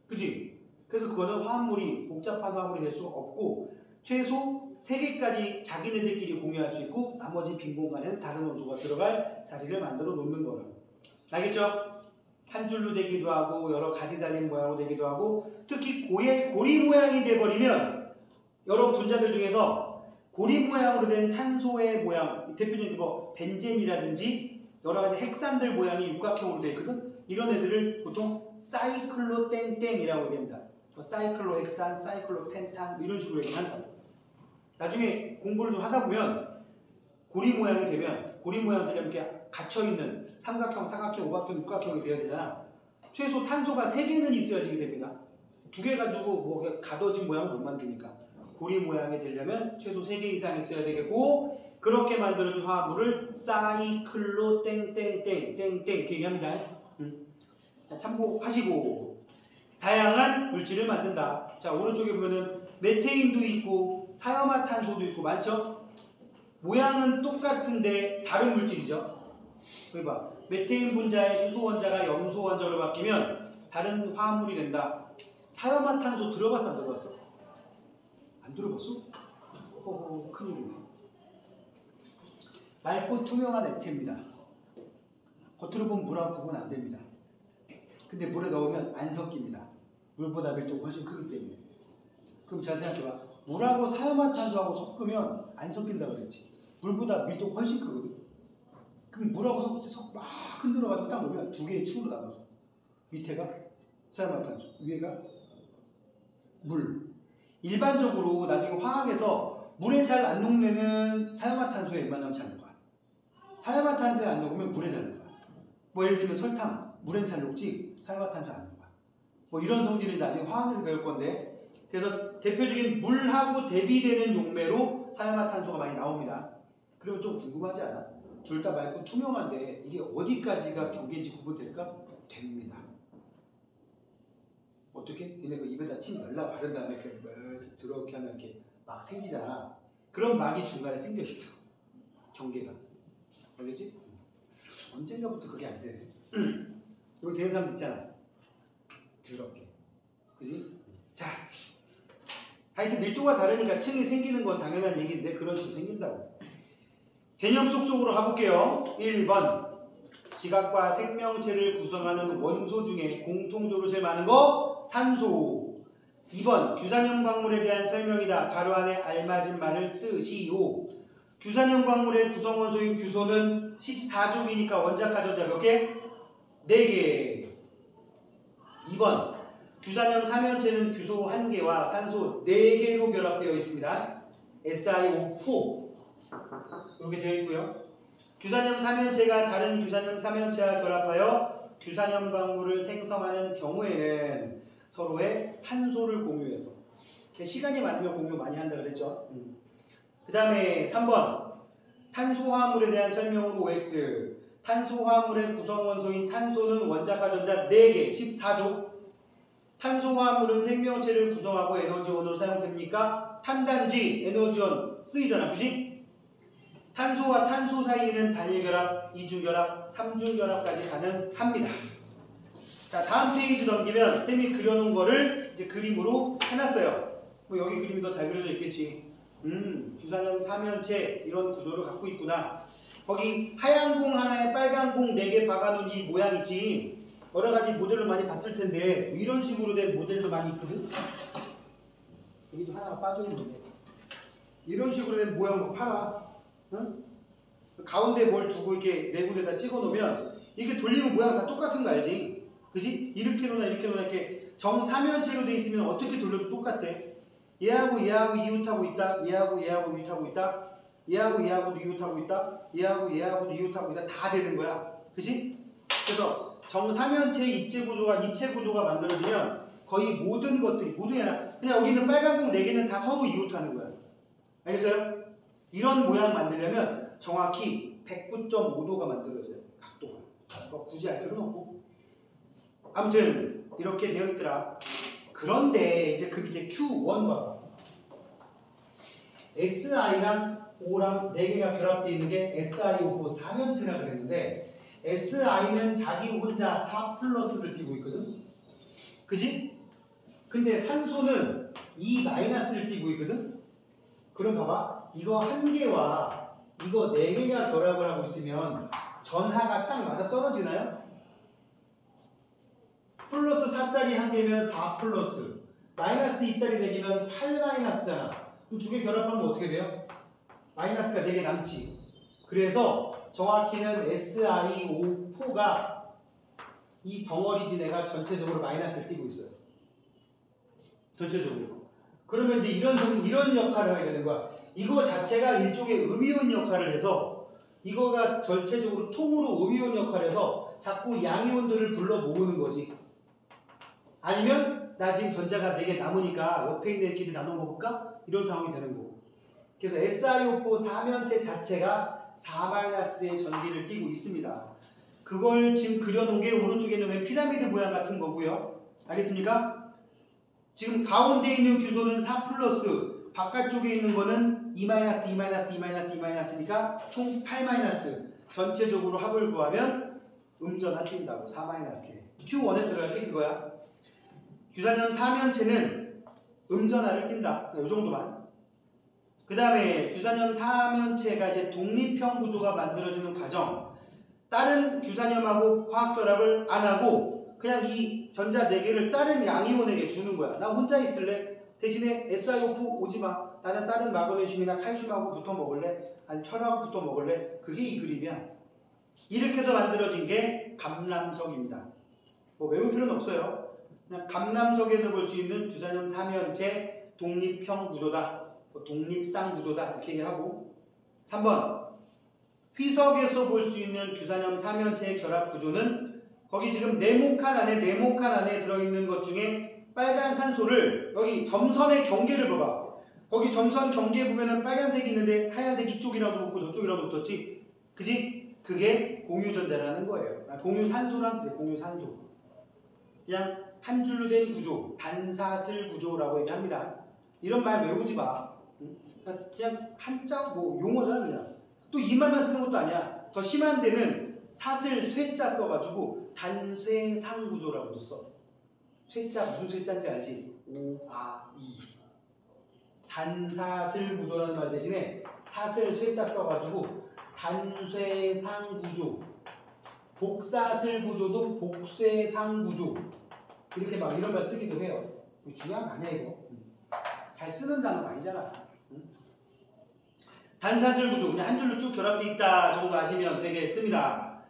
그지? 그래서 그거는 화합물이 복잡한 화합물이 될 수 없고 최소 3개까지 자기네들끼리 공유할 수 있고 나머지 빈 공간에는 다른 원소가 들어갈 자리를 만들어 놓는 거라고. 알겠죠? 한 줄로 되기도 하고 여러 가지 달린 모양으로 되기도 하고 특히 고리 모양이 돼버리면 여러 분자들 중에서 고리 모양으로 된 탄소의 모양, 대표적인 뭐 벤젠이라든지 여러 가지 핵산들 모양이 육각형으로 되어 있거든. 이런 애들을 보통 사이클로 땡땡이라고 얘기합니다. 사이클로 헥산, 사이클로 펜탄 이런 식으로 얘기한다. 나중에 공부를 좀 하다 보면 고리 모양이 되면 고리 모양들이 이렇게 갇혀있는 삼각형, 사각형, 오각형, 육각형이 되어야 되잖아. 최소 탄소가 3개는 있어야지 됩니다. 2개 가지고 뭐 가둬진 모양을 못 만드니까 고리 모양이 되려면 최소 3개 이상 있어야 되겠고 그렇게 만들어진 화합물을 사이클로 땡땡땡 이렇게 얘기합니다. 참고하시고 다양한 물질을 만든다. 자, 오른쪽에 보면은 메테인도 있고 사염화탄소도 있고 많죠? 모양은 똑같은데 다른 물질이죠. 여기 봐. 메테인 분자의 수소 원자가 염소 원자로 바뀌면 다른 화합물이 된다. 사염화탄소 들어봤어 안 들어봤어? 안 들어봤어? 호호 큰일이네. 맑고 투명한 액체입니다. 겉으로 보면 물하고 구분 안 됩니다. 근데 물에 넣으면 안 섞입니다. 물보다 밀도가 훨씬 크기 때문에. 그럼 잘 생각해봐. 물하고 사염화탄소하고 섞으면 안 섞인다 그랬지. 물보다 밀도가 훨씬 크거든. 그럼 물하고 막 흔들어가지고 딱 놓으면 2개의 층으로 나눠져. 밑에가 사염화탄소, 위에가 물. 일반적으로 나중에 화학에서 물에 잘 안 녹는 사염화탄소에 웬만하면 잘 녹아. 사염화탄소에 안 녹으면 물에 잘 녹아. 뭐 예를 들면 설탕, 물엔 잘 녹지 사염화탄소에 안 녹아. 뭐 이런 성질을 나중에 화학에서 배울 건데 그래서 대표적인 물하고 대비되는 용매로 사염화탄소가 많이 나옵니다. 그러면 좀 궁금하지 않아? 둘 다 맑고 투명한데 이게 어디까지가 경계인지 구분될까? 됩니다. 어떻게? 얘네 그 입에다 침 열라 바른 다음에 이렇게 들어오게 하면 이렇게 막 생기잖아. 그런 막이 중간에 생겨 있어. 경계가. 알겠지? 언젠가부터 그게 안 되네. 여기 되는 사람도 있잖아. 더럽게. 그지? 자. 하여튼 밀도가 다르니까 층이 생기는 건 당연한 얘기인데 그런 식으로 생긴다고. 개념 속으로 가볼게요. 1번. 지각과 생명체를 구성하는 원소 중에 공통적으로 제일 많은 거 산소. 2번 규산형 광물에 대한 설명이다. 가로 안에 알맞은 말을 쓰시오. 규산형 광물의 구성원소인 규소는 14족이니까 원자가 전자 몇 개? 4개. 2번 규산형 사면체는 규소 1개와 산소 4개로 결합되어 있습니다. SiO4 이렇게 되어 있고요. 규산형 사면체가 다른 규산형 사면체와 결합하여 규산형 광물을 생성하는 경우에는 서로의 산소를 공유해서 시간이 많으면 공유 많이 한다 그랬죠. 그 다음에 3번 탄소화합물에 대한 설명으로 OX. 탄소화합물의 구성원소인 탄소는 원자가 전자 4개 14족. 탄소화합물은 생명체를 구성하고 에너지원으로 사용됩니까? 탄단지 에너지원 쓰이잖아, 그치? 탄소와 탄소 사이에는 단일결합, 이중결합, 삼중결합까지 가능합니다. 자, 다음 페이지 넘기면 쌤이 그려놓은 거를 이제 그림으로 해놨어요. 뭐 여기 그림이 더 잘 그려져 있겠지. 규산형 사면체 이런 구조를 갖고 있구나. 거기 하얀 공 하나에 빨간 공 4개 박아놓은 이 모양 있지. 여러 가지 모델로 많이 봤을 텐데 이런 식으로 된 모델도 많이 있거든. 여기 좀 하나가 빠져있는데 이런 식으로 된 모양도 팔아. 응? 가운데 뭘 두고 이렇게 네 군데다 찍어 놓으면 이렇게 돌리면 모양 다 똑같은 거 알지? 그지? 이렇게 놓나 이렇게 놓나 이렇게 정사면체로 돼 있으면 어떻게 돌려도 똑같아. 얘하고 얘하고 이웃하고 있다. 얘하고 얘하고 이웃하고 있다. 얘하고 얘하고도 이웃하고 있다. 얘하고 얘하고도 이웃하고 있다. 다 되는 거야. 그지? 그래서 정사면체 입체 구조가 만들어지면 거의 모든 것들이 모든이 아니라 그냥 여기 있는 빨간 공 4개는 다 서로 이웃하는 거야. 알겠어요? 이런 모양 만들려면 정확히 109.5도가 만들어져요. 각도가. 굳이 알 필요는 없고. 아무튼 이렇게 되어 있더라. 그런데 이제 그 밑에 Q1 봐봐. SI랑 O랑 4개가 결합되어 있는 게 SiO4 사면체라고 그랬는데 SI는 자기 혼자 4 플러스를 띄고 있거든. 그지? 근데 산소는 2 마이너스를 띄고 있거든. 그럼 봐봐. 이거 1개와 이거 4개가 결합을 하고 있으면 전하가 딱 맞아 떨어지나요? 플러스 4짜리 1개면 4 플러스 마이너스 2짜리 4개면 8 마이너스잖아. 그럼 2개 결합하면 어떻게 돼요? 마이너스가 4개 남지. 그래서 정확히는 SiO4가 이 덩어리 지네가 전체적으로 마이너스를 띄고 있어요. 전체적으로. 그러면 이제 이런 역할을 하게 되는 거야. 이거 자체가 일종의 음이온 역할을 해서 이거가 전체적으로 통으로 음이온 역할을 해서 자꾸 양이온들을 불러 모으는 거지. 아니면 나 지금 전자가 4개 남으니까 옆에 있는 애끼리 나눠 먹을까? 이런 상황이 되는 거고. 그래서 SiO4 사면체 자체가 4-의 전기를 띠고 있습니다. 그걸 지금 그려놓은 게 오른쪽에 있는 피라미드 모양 같은 거고요. 알겠습니까? 지금 가운데 있는 규소는 4 플러스, 바깥쪽에 있는 거는 2 마이너스, 2 마이너스, 2 마이너스, 2 마이너스니까 총 8 마이너스. 전체적으로 합을 구하면 음전화 뛴다고 4 마이너스에. Q1에 들어갈 게 그거야. 규산형 사면체는 음전화를 띈다. 이 정도만. 그 다음에 규산형 사면체가 이제 독립형 구조가 만들어지는 과정. 다른 규산염하고 화학결합을 안 하고 그냥 이 전자 4개를 다른 양이온에게 주는 거야. 나 혼자 있을래? 대신에 SiO4 오지 마. 나는 다른 마그네슘이나 칼슘하고 붙어 먹을래? 아니 철하고 붙어 먹을래? 그게 이 그림이야. 이렇게 해서 만들어진 게 감람석입니다. 뭐 외울 필요는 없어요. 그냥 감람석에서 볼 수 있는 규산형 사면체 독립형 구조다. 독립상 구조다. 이렇게 얘기하고 3번 휘석에서 볼 수 있는 규산형 사면체의 결합 구조는 거기 지금 네모칸 안에 들어있는 것 중에 빨간 산소를 여기 점선의 경계를 봐봐. 거기 점선 경계에 보면은 빨간색이 있는데 하얀색 이쪽이라도 붙고 저쪽이라도 붙었지. 그지? 그게 공유전자라는 거예요. 공유산소라는 뜻이에요. 공유산소. 그냥 한 줄로 된 구조, 단사슬 구조라고 얘기합니다. 이런 말 외우지 마. 그냥 한자 뭐 용어잖아 그냥. 또 이 말만 쓰는 것도 아니야. 더 심한 데는 사슬 쇠자 써가지고 단쇠상 구조라고도 써. 쇠자 무슨 쇠자인지 알지? 오, 아, 이. 단사슬 구조라는 말 대신에 사슬 쇠자 써가지고 단쇠상 구조. 복사슬 구조도 복쇄상 구조. 이렇게 막 이런 말 쓰기도 해요. 중요한 거 아니야 이거. 잘 쓰는 단어가 아니잖아. 단사슬 구조 그냥 한 줄로 쭉 결합되어 있다 정도 아시면 되겠습니다.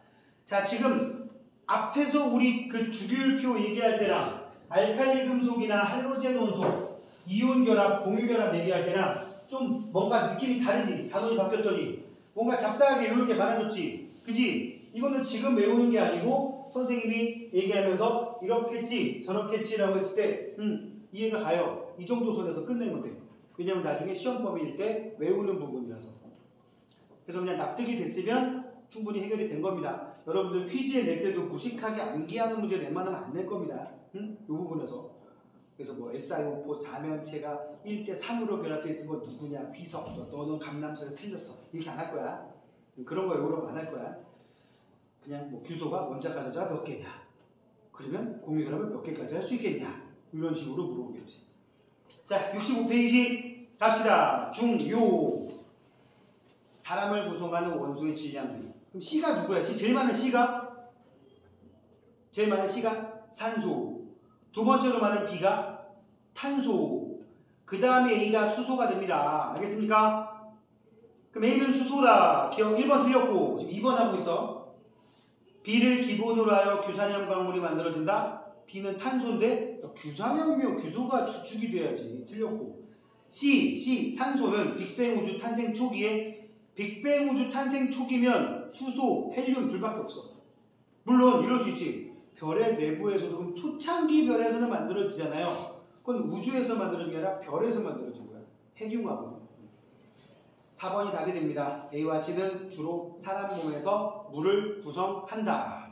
자, 지금 앞에서 우리 그 주기율표 얘기할 때랑 알칼리 금속이나 할로젠 원소, 이온 결합, 공유 결합 얘기할 때랑 좀 뭔가 느낌이 다르지. 단원이 바뀌었더니 뭔가 잡다하게 이렇게 많아졌지. 그지? 이거는 지금 외우는 게 아니고 선생님이 얘기하면서 이렇겠지 저렇겠지라고 했을 때 이해가 가요. 이 정도 선에서 끝내면 돼요. 왜냐면 나중에 시험 범위일 때 외우는 부분이라서. 그래서 그냥 납득이 됐으면 충분히 해결이 된 겁니다. 여러분들 퀴즈에 낼 때도 무식하게 암기하는 문제 웬만하면 안 낼 겁니다. 이 부분에서. 그래서 뭐 SiO4 사면체가 1대3으로 결합되어 있는 거 누구냐, 휘석, 너는 감남설에 틀렸어. 이렇게 안 할 거야. 그런 거 외우라고 안 할 거야. 그냥 뭐 규소가 원자 가전자가 몇 개냐. 그러면 공유결합을 몇 개까지 할 수 있겠냐. 이런 식으로 물어보겠지. 자, 65페이지 갑시다. 중요. 사람을 구성하는 원소의 질량들. 그럼 C가 누구야? 제일 많은 C가? 제일 많은 C가 산소. 두 번째로 많은 B가 탄소. 그 다음에 A가 수소가 됩니다. 알겠습니까? 그럼 A는 수소다. 기억 1번 틀렸고 지금 2번 하고 있어. B를 기본으로 하여 규산염 광물이 만들어진다. B는 탄소인데 규산염이면 규소가 주축이 돼야지. 틀렸고. C 산소는 빅뱅 우주 탄생 초기에 빅뱅 우주 탄생 초기면 수소, 헬륨 둘밖에 없어. 물론 이럴 수 있지. 별의 내부에서도 그럼 초창기 별에서는 만들어지잖아요. 그건 우주에서 만들어진 게 아니라 별에서 만들어진 거야. 헬륨하고. 4번이 답이 됩니다. A와 C는 주로 사람 몸에서 물을 구성한다.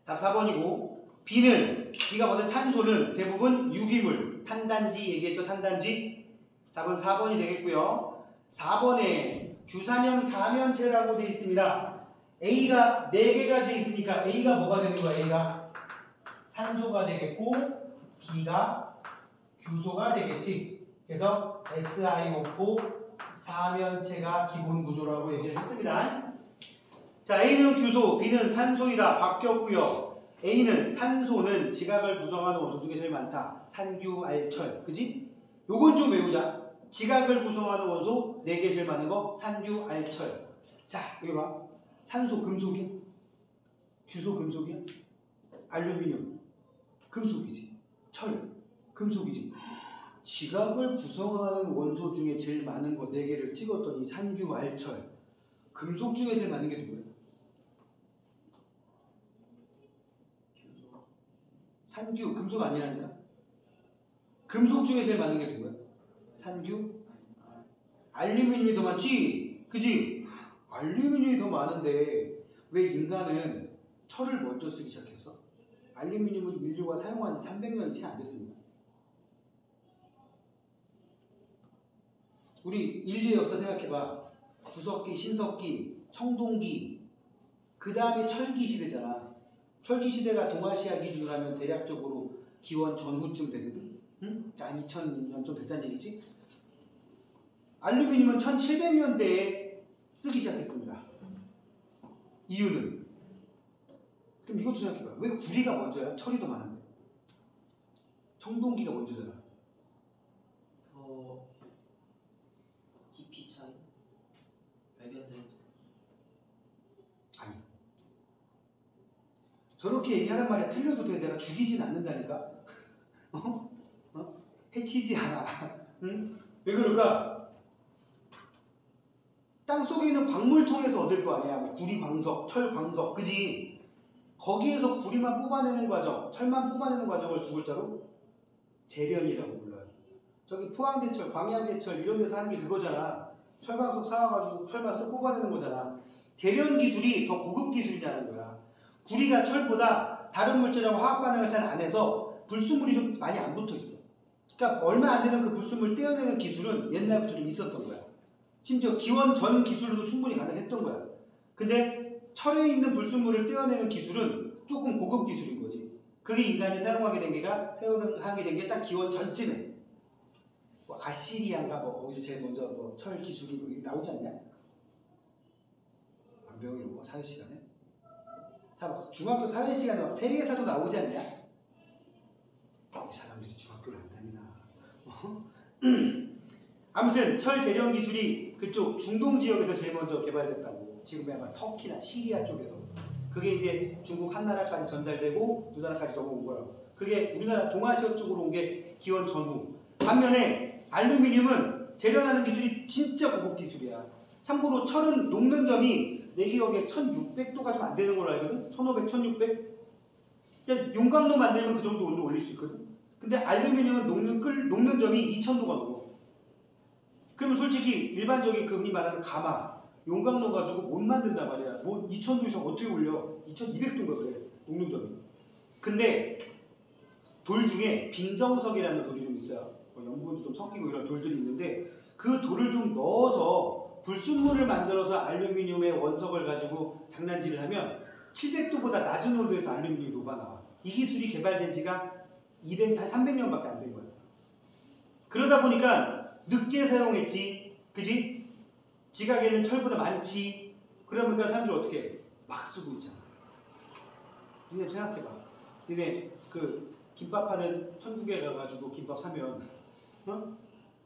답 4번이고 B가 먼저 탄소는 대부분 유기물, 탄단지 얘기했죠. 탄단지. 답은 4번이 되겠고요. 4번에 규산염 사면체라고 되어 있습니다. A가 4개가 되어 있으니까 A가 뭐가 되는 거야? A가 산소가 되겠고 B가 규소가 되겠지. 그래서 SiO4 사면체가 기본 구조라고 얘기를 했습니다. 자, A는 규소, B는 산소이다. 바뀌었고요. A는 산소는 지각을 구성하는 원소 중에 제일 많다. 산규알철. 그지? 요건 좀 외우자. 지각을 구성하는 원소 4개 제일 많은 거 산규알철. 자, 여기 봐. 산소 금속이야? 규소 금속이야? 알루미늄 금속이지. 철 금속이지. 지각을 구성하는 원소 중에 제일 많은 거 4개를 찍었더니 산규알철. 금속 중에 제일 많은 게 누구야? 산규 금속 아니라니까? 금속 중에 제일 많은 게 누구야? 산규? 알루미늄이 더 많지? 그지? 알루미늄이 더 많은데 왜 인간은 철을 먼저 쓰기 시작했어? 알루미늄은 인류가 사용한 지 300년이 채 안 됐습니다. 우리 인류의 역사 생각해봐. 구석기, 신석기, 청동기, 그 다음에 철기 시대잖아. 철기 시대가 동아시아 기준으로 하면 대략적으로 기원 전후쯤 되거든. 응? 한 2000년 좀 됐다는 얘기지. 알루미늄은 1700년대에 쓰기 시작했습니다. 이유는? 그럼 이것도 생각해봐. 왜 구리가 먼저야? 철이 더 많은데. 청동기가 먼저잖아. 더 깊이 차이? 발견된 아니. 저렇게 얘기하는 말이 틀려도 돼. 내가 죽이진 않는다니까. 해치지 않아. 응? 왜 그럴까? 땅 속에 있는 광물통에서 얻을 거 아니야. 뭐 구리 광석, 철 광석, 그지? 거기에서 구리만 뽑아내는 과정, 철만 뽑아내는 과정을 두 글자로 재련이라고 불러요. 저기 포항대철, 광양대철 이런 데서 하는 게 그거잖아. 철광석 사와가지고 철만 쓱 뽑아내는 거잖아. 재련 기술이 더 고급 기술이냐는 거야. 구리가 철보다 다른 물질하고 화학 반응을 잘 안 해서 불순물이 좀 많이 안 붙어 있어. 그러니까 얼마 안 되는 그 불순물 떼어내는 기술은 옛날부터 좀 있었던 거야. 심지어 기원 전 기술로도 충분히 가능했던 거야. 근데 철에 있는 불순물을 떼어내는 기술은 조금 고급 기술인 거지. 그게 인간이 사용하게 된 게 딱 기원 전쯤에. 뭐 아시리안가 뭐 거기서 제일 먼저 뭐 철 기술이 뭐 나오지 않냐? 안 배워 이런 거 사회 시간에. 다 중학교 사회 시간에 막 세계사도 나오지 않냐? 이 사람들이 중학교를 안 다니나? 아무튼 철 재련 기술이 그쪽 중동 지역에서 제일 먼저 개발됐다고. 지금 약간 터키나 시리아 쪽에서. 그게 이제 중국 한 나라까지 전달되고 두 나라까지 넘어온 거라고. 그게 우리나라 동아시아 쪽으로 온 게 기원 전후. 반면에 알루미늄은 재련하는 기술이 진짜 고급 기술이야. 참고로 철은 녹는 점이 내 기억에 1600도가 좀 안 되는 걸로 알거든? 1500, 1600? 그냥 용광로 만들면 그 정도 온도 올릴 수 있거든? 근데 알루미늄은 녹는 점이 2000도가 넘어. 그러면 솔직히 일반적인 그 흔히 말하는 가마, 용광로 가지고 못 만든단 말이야. 뭐 2000도 이상 어떻게 올려? 2200도인가 그래, 녹는 점이. 근데 돌 중에 빈정석이라는 돌이 좀 있어요. 염분도 좀 섞이고 이런 돌들이 있는데 그 돌을 좀 넣어서 불순물을 만들어서 알루미늄의 원석을 가지고 장난질을 하면 700도보다 낮은 온도에서 알루미늄이 녹아나와. 이 기술이 개발된 지가 한 300년밖에 안 된 거야. 그러다 보니까 늦게 사용했지, 그지? 지각에는 철보다 많지. 그러다 보니까 사람들이 어떻게 해? 막 쓰고 있잖아. 니네 생각해봐. 니네 그 김밥 하는 천국에 가가지고 김밥 사면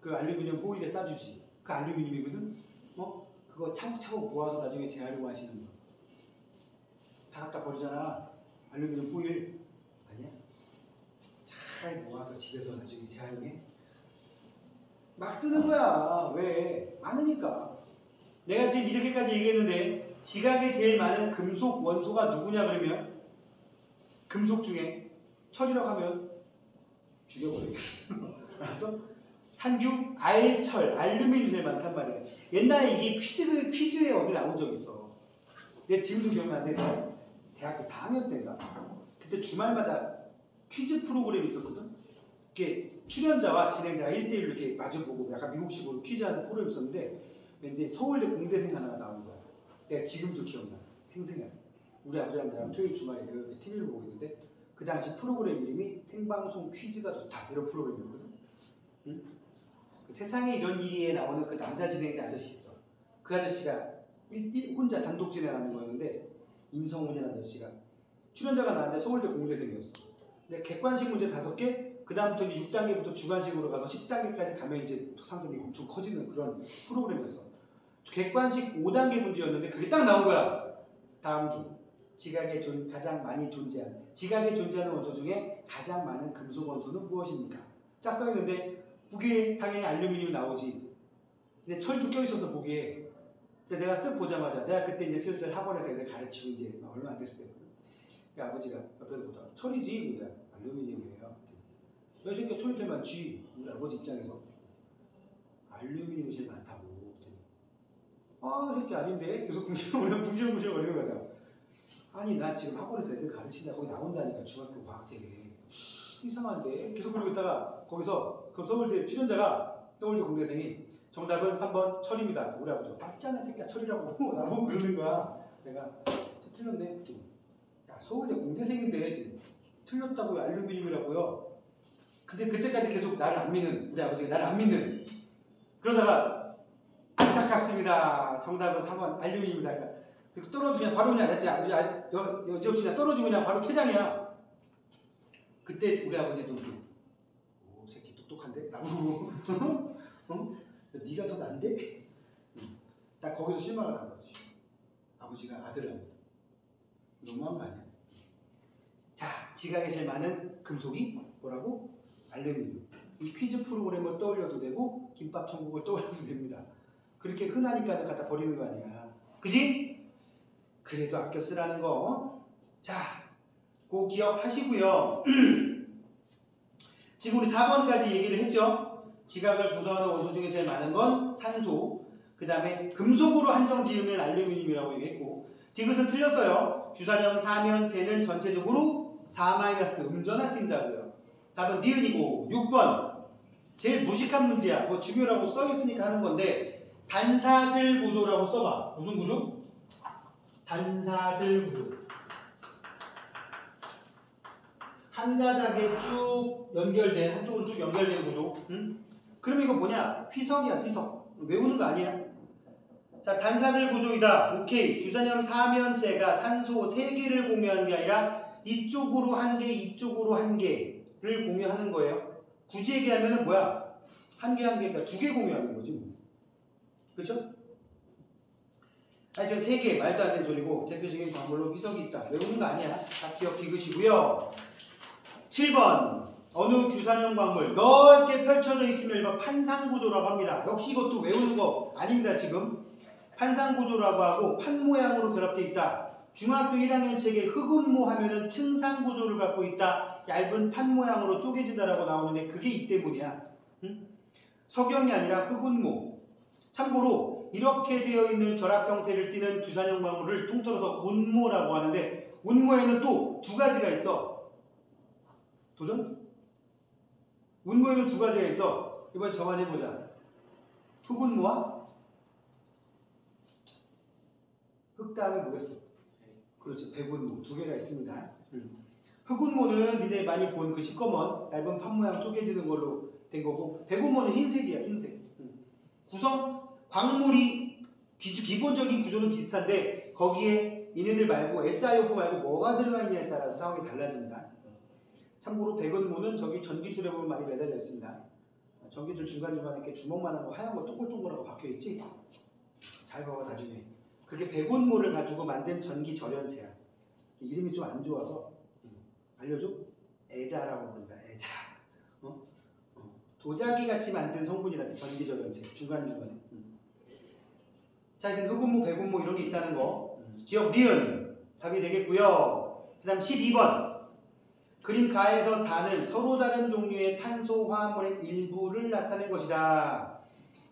그 알루미늄 호일에 싸주지. 그 알루미늄이거든? 그거 차곡차곡 모아서 나중에 재활용하시는 거. 다 갖다 버리잖아. 알루미늄 호일 아니야? 잘 모아서 집에서 나중에 재활용해. 막 쓰는 거야. 왜? 많으니까. 내가 지금 이렇게까지 얘기했는데 지각에 제일 많은 금속 원소가 누구냐 그러면 금속 중에 철이라고 하면 죽여버리겠어. 알았어? 산규, 알철, 알루미늄이 제일 많단 말이야. 옛날에 이게 퀴즈에 어디 나온 적 있어. 내가 지금도 기억나는데 대학교 4학년 때인가? 그때 주말마다 퀴즈 프로그램이 있었거든? 이게 출연자와 진행자가 1대1로 이렇게 마주보고 약간 미국식으로 퀴즈하는 프로그램이 있었는데 왠지 서울대 공대생 하나가 나온 거야. 내가 지금도 기억나. 생생해. 우리 아버지랑 나랑 토요일 주말에 이렇게 TV를 보고 있는데 그 당시 프로그램 이름이 생방송 퀴즈가 좋다 이런 프로그램이었거든. 응? 그 세상에 이런 일이에 나오는 그 남자 진행자 아저씨 있어. 그 아저씨가 혼자 단독 진행하는 거였는데 임성훈이라는 아저씨가 출연자가 나왔는데 서울대 공대생이었어. 근데 객관식 문제 5개, 그 다음부터 6단계부터 주관식으로 가서 10단계까지 가면 이제 상금이 엄청 커지는 그런 프로그램이었어. 객관식 5단계 문제였는데 그게 딱 나온 거야. 다음 중 지각에 가장 많이 존재하는 지각에 존재하는 원소 중에 가장 많은 금속 원소는 무엇입니까? 짝 써있는데 보기에 당연히 알루미늄이 나오지. 근데 철도 껴있어서 보기에. 근데 내가 쓱 보자마자 내가 그때 이제 슬슬 학원에서 애들 가르치고 이제 얼마 안 됐을 때거든. 그러니까 아버지가 옆에서 보다가 철이지? 그래. 알루미늄이에요. 야 이 새끼야 철이 제일 많지. 우리 아버지 입장에서 알루미늄이 제일 많다고. 아, 새끼 아닌데? 계속 붕실붕실 거리는 거야. 아니, 나 지금 학원에서 애들 가르치다 거기 나온다니까, 중학교 과학책에. 이상한데? 계속 그러고 있다가, 거기서 그 서울대 출연자가, 서울대 공대생이 정답은 3번 철입니다. 우리 아버지가 맞잖아, 새끼야, 철이라고. 나보고 그러는 거야. 내가, 틀렸네. 야, 서울대 공대생인데, 틀렸다고요? 알루미늄이라고요? 근데 그때까지 계속 나를 안 믿는, 우리 아버지가 나를 안 믿는. 그러다가, 안타깝습니다. 정답은 3번 알루미늄이다. 그리고 떨어지면 바로 그냥 여지없이 그냥 떨어지고 그냥 바로 퇴장이야. 그때 우리 아버지도 오 새끼 똑똑한데? 나보고 네가 더 난데? 딱 거기서 실망을 한 거지. 아버지가 아들을 너무한 거 아니야? 자, 지각에 제일 많은 금속이 뭐라고? 알루미늄. 이 퀴즈 프로그램을 떠올려도 되고 김밥 천국을 떠올려도 됩니다. 그렇게 흔하니까 갖다 버리는 거 아니야. 그지? 그래도 아껴 쓰라는 거. 자, 그 기억하시고요. 지금 우리 4번까지 얘기를 했죠. 지각을 구성하는 원소 중에 제일 많은 건 산소, 그 다음에 금속으로 한정 지으면 알루미늄이라고 얘기했고, 디귿은 틀렸어요. 주사년, 사면, 재는 전체적으로 4- 음전화 띈다고요. 답은 니은이고. 6번 제일 무식한 문제야. 뭐 중요라고 써있으니까 하는 건데 단사슬 구조라고 써봐. 무슨 구조? 단사슬 구조. 한 가닥에 쭉 연결된, 한쪽으로 쭉 연결된 구조. 응? 그럼 이거 뭐냐? 휘석이야, 휘석. 외우는 거 아니야? 자, 단사슬 구조이다. 오케이. 유산염 사면체가 산소 3개를 공유하는 게 아니라 이쪽으로 1개, 이쪽으로 1개를 공유하는 거예요. 굳이 얘기하면 뭐야? 1개, 그러니까 2개 공유하는 거지. 그쵸? 하여튼 3개, 말도 안 되는 소리고 대표적인 광물로 희석이 있다. 외우는 거 아니야. 다 기억 기으시고요. 7번. 어느 규산형 광물 넓게 펼쳐져 있으면 이거 판상구조라고 합니다. 역시 이것도 외우는 거 아닙니다. 지금 판상구조라고 하고 판 모양으로 결합되어 있다. 중학교 1학년 책에 흑운모 하면은 층상구조를 갖고 있다. 얇은 판 모양으로 쪼개진다라고 나오는데 그게 이 때문이야. 응? 석영이 아니라 흑운모. 참고로 이렇게 되어 있는 결합 형태를 띠는 규산형 광물을 통틀어서 운모라고 하는데 운모에는 또 2가지가 있어. 도전? 운모에는 2가지가 있어. 이번 정한해보자. 흑운모와 흑 다음에 뭐겠어? 그렇지, 백운모 2개가 있습니다. 흑운모는 니네 많이 본 그 시꺼먼 얇은 판 모양 쪼개지는 걸로 된 거고, 백운모는 흰색이야, 흰색. 구성 광물이 기본적인 구조는 비슷한데 거기에 얘네들 말고 SiO4 말고 뭐가 들어가 있냐에 따라서 상황이 달라집니다. 참고로 백운모는 저기 전기줄에 보면 많이 매달려 있습니다. 전기줄 중간중간에 이렇게 주먹만한 거 하얀 거 동글동글하고 박혀 있지? 잘 봐봐 나중에. 그게 백운모를 가지고 만든 전기 절연체야. 이름이 좀 안 좋아서 알려줘? 애자라고 부른다. 애자. 도자기 같이 만든 성분이라지 전기 절연체 중간중간에. 자, 이제 흑운모, 백운모 이런 게 있다는 거 기억 니은 답이 되겠고요. 그 다음 12번. 그림 가에서 단은 서로 다른 종류의 탄소 화합물의 일부를 나타낸 것이다.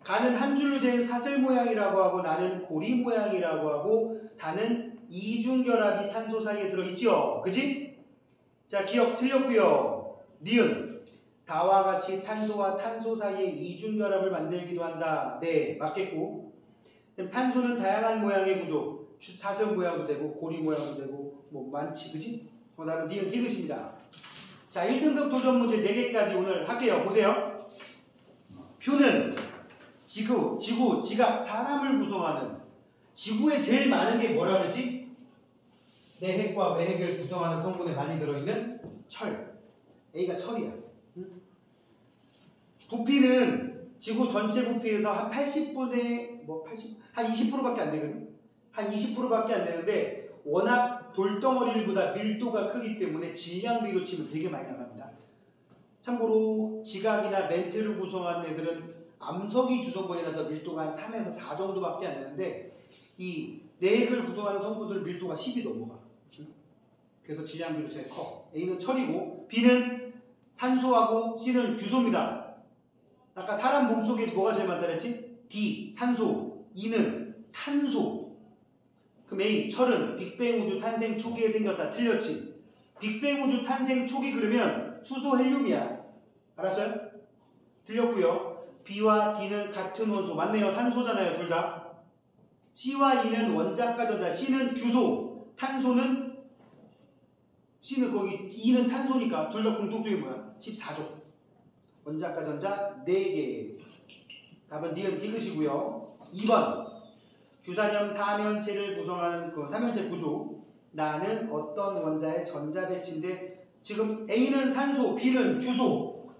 가는 한 줄로 된 사슬 모양이라고 하고 나는 고리 모양이라고 하고 단은 이중결합이 탄소 사이에 들어있죠. 그지? 자, 기억 틀렸고요. 니은 다와 같이 탄소와 탄소 사이에 이중결합을 만들기도 한다. 네, 맞겠고. 탄소는 다양한 모양의 구조, 사슬 모양도 되고 고리 모양도 되고 뭐 많지, 그지? 그 다음에 니은 디귿입니다. 자, 1등급 도전 문제 4개까지 오늘 할게요. 보세요. 표는 지구, 지각, 사람을 구성하는 지구에 제일 많은 게 뭐라 그러지? 내핵과 외핵을 구성하는 성분에 많이 들어있는 철. A가 철이야. 부피는 지구 전체 부피에서 한 80분의 한 20%밖에 안 되거든. 한 20%밖에 안 되는데 워낙 돌덩어리보다 밀도가 크기 때문에 질량비로 치면 되게 많이 나갑니다. 참고로 지각이나 멘트를 구성하는 애들은 암석이 주성분이라서 밀도가 한 3에서 4 정도밖에 안 되는데 이 내핵을 구성하는 성분들은 밀도가 10이 넘어가. 그래서 질량비로 제일 커. A는 철이고 B는 산소하고 C는 규소입니다. 아까 사람 몸속에 뭐가 제일 많다 그랬지? D, 산소, E는 탄소. 그럼 A, 철은 빅뱅 우주 탄생 초기에 생겼다. 틀렸지? 빅뱅 우주 탄생 초기 그러면 수소 헬륨이야. 알았어요? 틀렸고요. B와 D는 같은 원소. 맞네요. 산소잖아요. 둘 다. C와 E는 원자가 전자. C는 규소. 탄소는 C는 거기 E는 탄소니까 둘 다 공통점이 뭐야? 14조. 원자가 전자 4개. 답은 니은 디귿이고요. 2번. 규산염 사면체를 구성하는 그 사면체 구조. 나는 어떤 원자의 전자 배치인데 지금 A는 산소, B는 규소.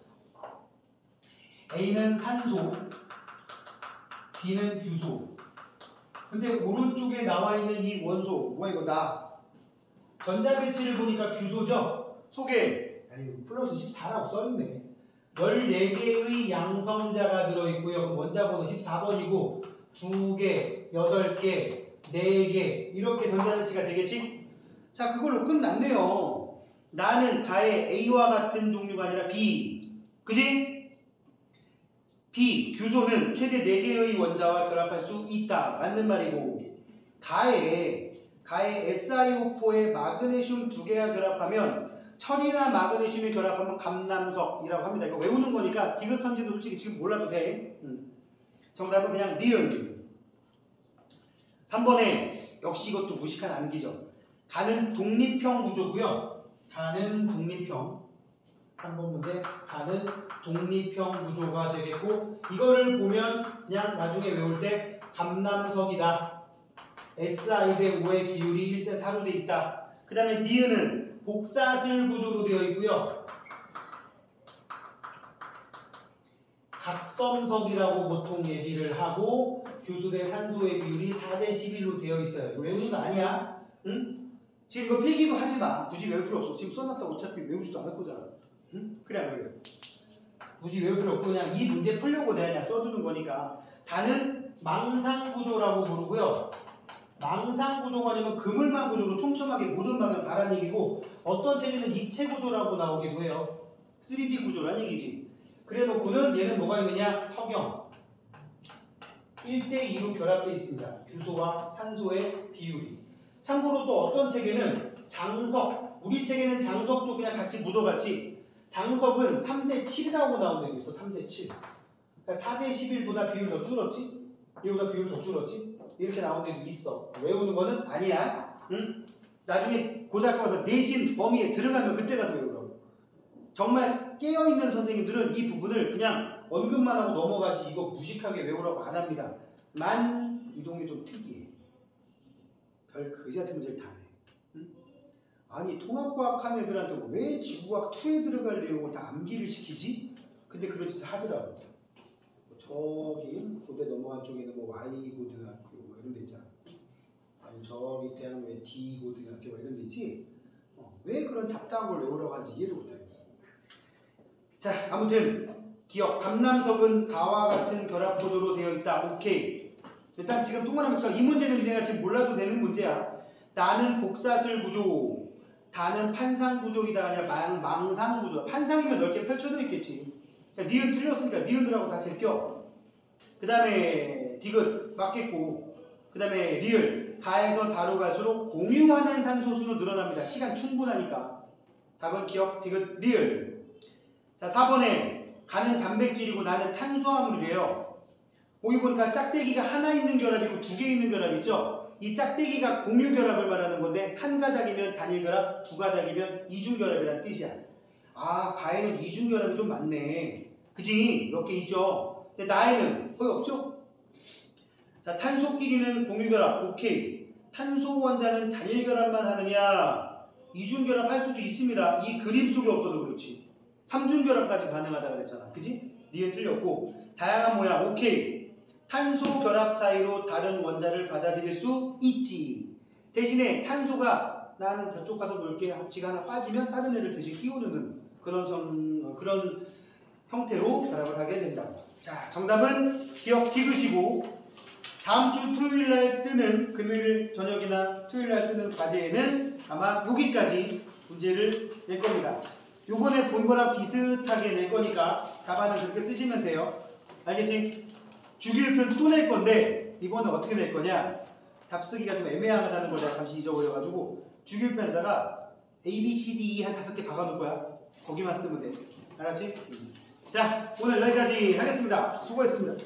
A는 산소, B는 규소. 근데 오른쪽에 나와 있는 이 원소 뭐야 이거 나. 전자 배치를 보니까 규소죠. 속에 플러스 14라고 써있네. 14개의 양성자가 들어있고요. 그럼 원자 번호 14번이고 2개, 8개, 4개 이렇게 전자 배치가 되겠지? 자, 그걸로 끝났네요. 나는 가의 A와 같은 종류가 아니라 B. 그지? B, 규소는 최대 4개의 원자와 결합할 수 있다. 맞는 말이고 가의 SiO4에 마그네슘 2개가 결합하면 철이나 마그네슘이 결합하면 감남석이라고 합니다. 이거 외우는 거니까 디귿 선지도 솔직히 지금 몰라도 돼. 정답은 그냥 니은. 3번에 역시 이것도 무식한 암기죠. 가는 독립형 구조고요. 가는 독립형. 3번 문제 가는 독립형 구조가 되겠고 이거를 보면 그냥 나중에 외울 때 감남석이다. SI 대 5의 비율이 1대 4로 돼 있다. 그 다음에 니은은 복사슬 구조로 되어 있고요. 각섬석이라고 보통 얘기를 하고 규수 대 산소의 비율이 4대 11로 되어 있어요. 이거 외우는 거 아니야? 응? 지금 이거 필기도 하지 마. 굳이 외울 필요 없어. 지금 써놨다고 어차피 외우지도 않을 거잖아. 응? 그래 안 그래? 굳이 외울 필요 없고 그냥 이 문제 풀려고 내가 그냥 써주는 거니까. 다는 망상구조라고 부르고요. 망상구조가 아니면 그물망 구조로 촘촘하게 모든 방을 바란 얘기고 어떤 책에는 입체구조라고 나오기도 해요. 3D 구조란 얘기지. 그래 놓고는 얘는 뭐가 있느냐? 석영 1대2로 결합되어 있습니다. 규소와 산소의 비율이. 참고로 또 어떤 책에는 장석, 우리 책에는 장석도 그냥 같이 묻어갔지 장석은 3대7이라고 나온 데도 있어. 3대7. 그러니까 4대 11보다 비율이 더 줄었지? 얘보다 비율이 더 줄었지? 이렇게 나온 데도 있어. 외우는 거는 아니야. 응? 나중에 고등학교 가서 내신 범위에 들어가면 그때 가서 외우라고. 정말 깨어있는 선생님들은 이 부분을 그냥 언급만 하고 넘어가지 이거 무식하게 외우라고 안 합니다. 만 이 동네 좀 특이해. 별 그지 같은 문제를 다 내. 응? 아니 통합과학 하는 애들한테 왜 지구과학 2에 들어갈 내용을 다 암기를 시키지? 근데 그런 짓을 하더라고. 저기 고대 넘어간 쪽에는 뭐 Y고등학교 뭐 이런 데 있잖아. 아니 저기 대학 왜 D고등학교 뭐 이런 데 있지? 왜 그런 잡다한 걸 외우라고 하는지 이해를 못하겠어. 자, 아무튼 기억, 감남석은 가와 같은 결합 구조로 되어 있다. 오케이. 일단 지금 동그라미 쳐. 이 문제는 내가 지금 몰라도 되는 문제야. 나는 복사슬 구조, 다는 판상 구조이다 아니라 망상 구조. 판상이면 넓게 펼쳐져 있겠지. 자, 니은 틀렸으니까 니은들하고 다 제껴. 그 다음에 디귿 맞겠고, 그 다음에 리을 가에서 다로 갈수록 공유하는 산소수는 늘어납니다. 시간 충분하니까. 답은 기억, 디귿, 리을. 자, 4번에 가는 단백질이고 나는 탄수화물이래요. 거기 보니까 짝대기가 하나 있는 결합이 있고 2개 있는 결합이 있죠. 이 짝대기가 공유 결합을 말하는 건데 한 가닥이면 단일 결합, 두 가닥이면 이중 결합이라는 뜻이야. 아, 가에는 이중 결합이 좀 많네. 그지? 몇 개 있죠. 근데 나에는 거의 없죠. 자, 탄소끼리는 공유 결합, 오케이. 탄소 원자는 단일 결합만 하느냐? 이중 결합 할 수도 있습니다. 이 그림 속에 없어도 그렇지. 3중 결합까지 가능하다고 그랬잖아. 그지? 니은 틀렸고. 다양한 모양, 오케이. 탄소 결합 사이로 다른 원자를 받아들일 수 있지. 대신에 탄소가 나는 저쪽 가서 놀게 지가 하나 빠지면 다른 애를 대신 끼우는 그런 형태로 결합을 하게 된다. 자, 정답은 기억 디귿이고 다음 주 토요일 날 뜨는 금요일 저녁이나 토요일 날 뜨는 과제에는 아마 여기까지 문제를 낼 겁니다. 요번에 본 거랑 비슷하게 낼 거니까 답안은 그렇게 쓰시면 돼요. 알겠지? 주기율표는 또 낼 건데 이번에 어떻게 낼 거냐? 답 쓰기가 좀 애매하다는 걸 내가 잠시 잊어버려가지고 주기율표에다가 A, B, C, D, E 한 5개 박아놓을 거야. 거기만 쓰면 돼. 알았지? 자, 오늘 여기까지 하겠습니다. 수고했습니다.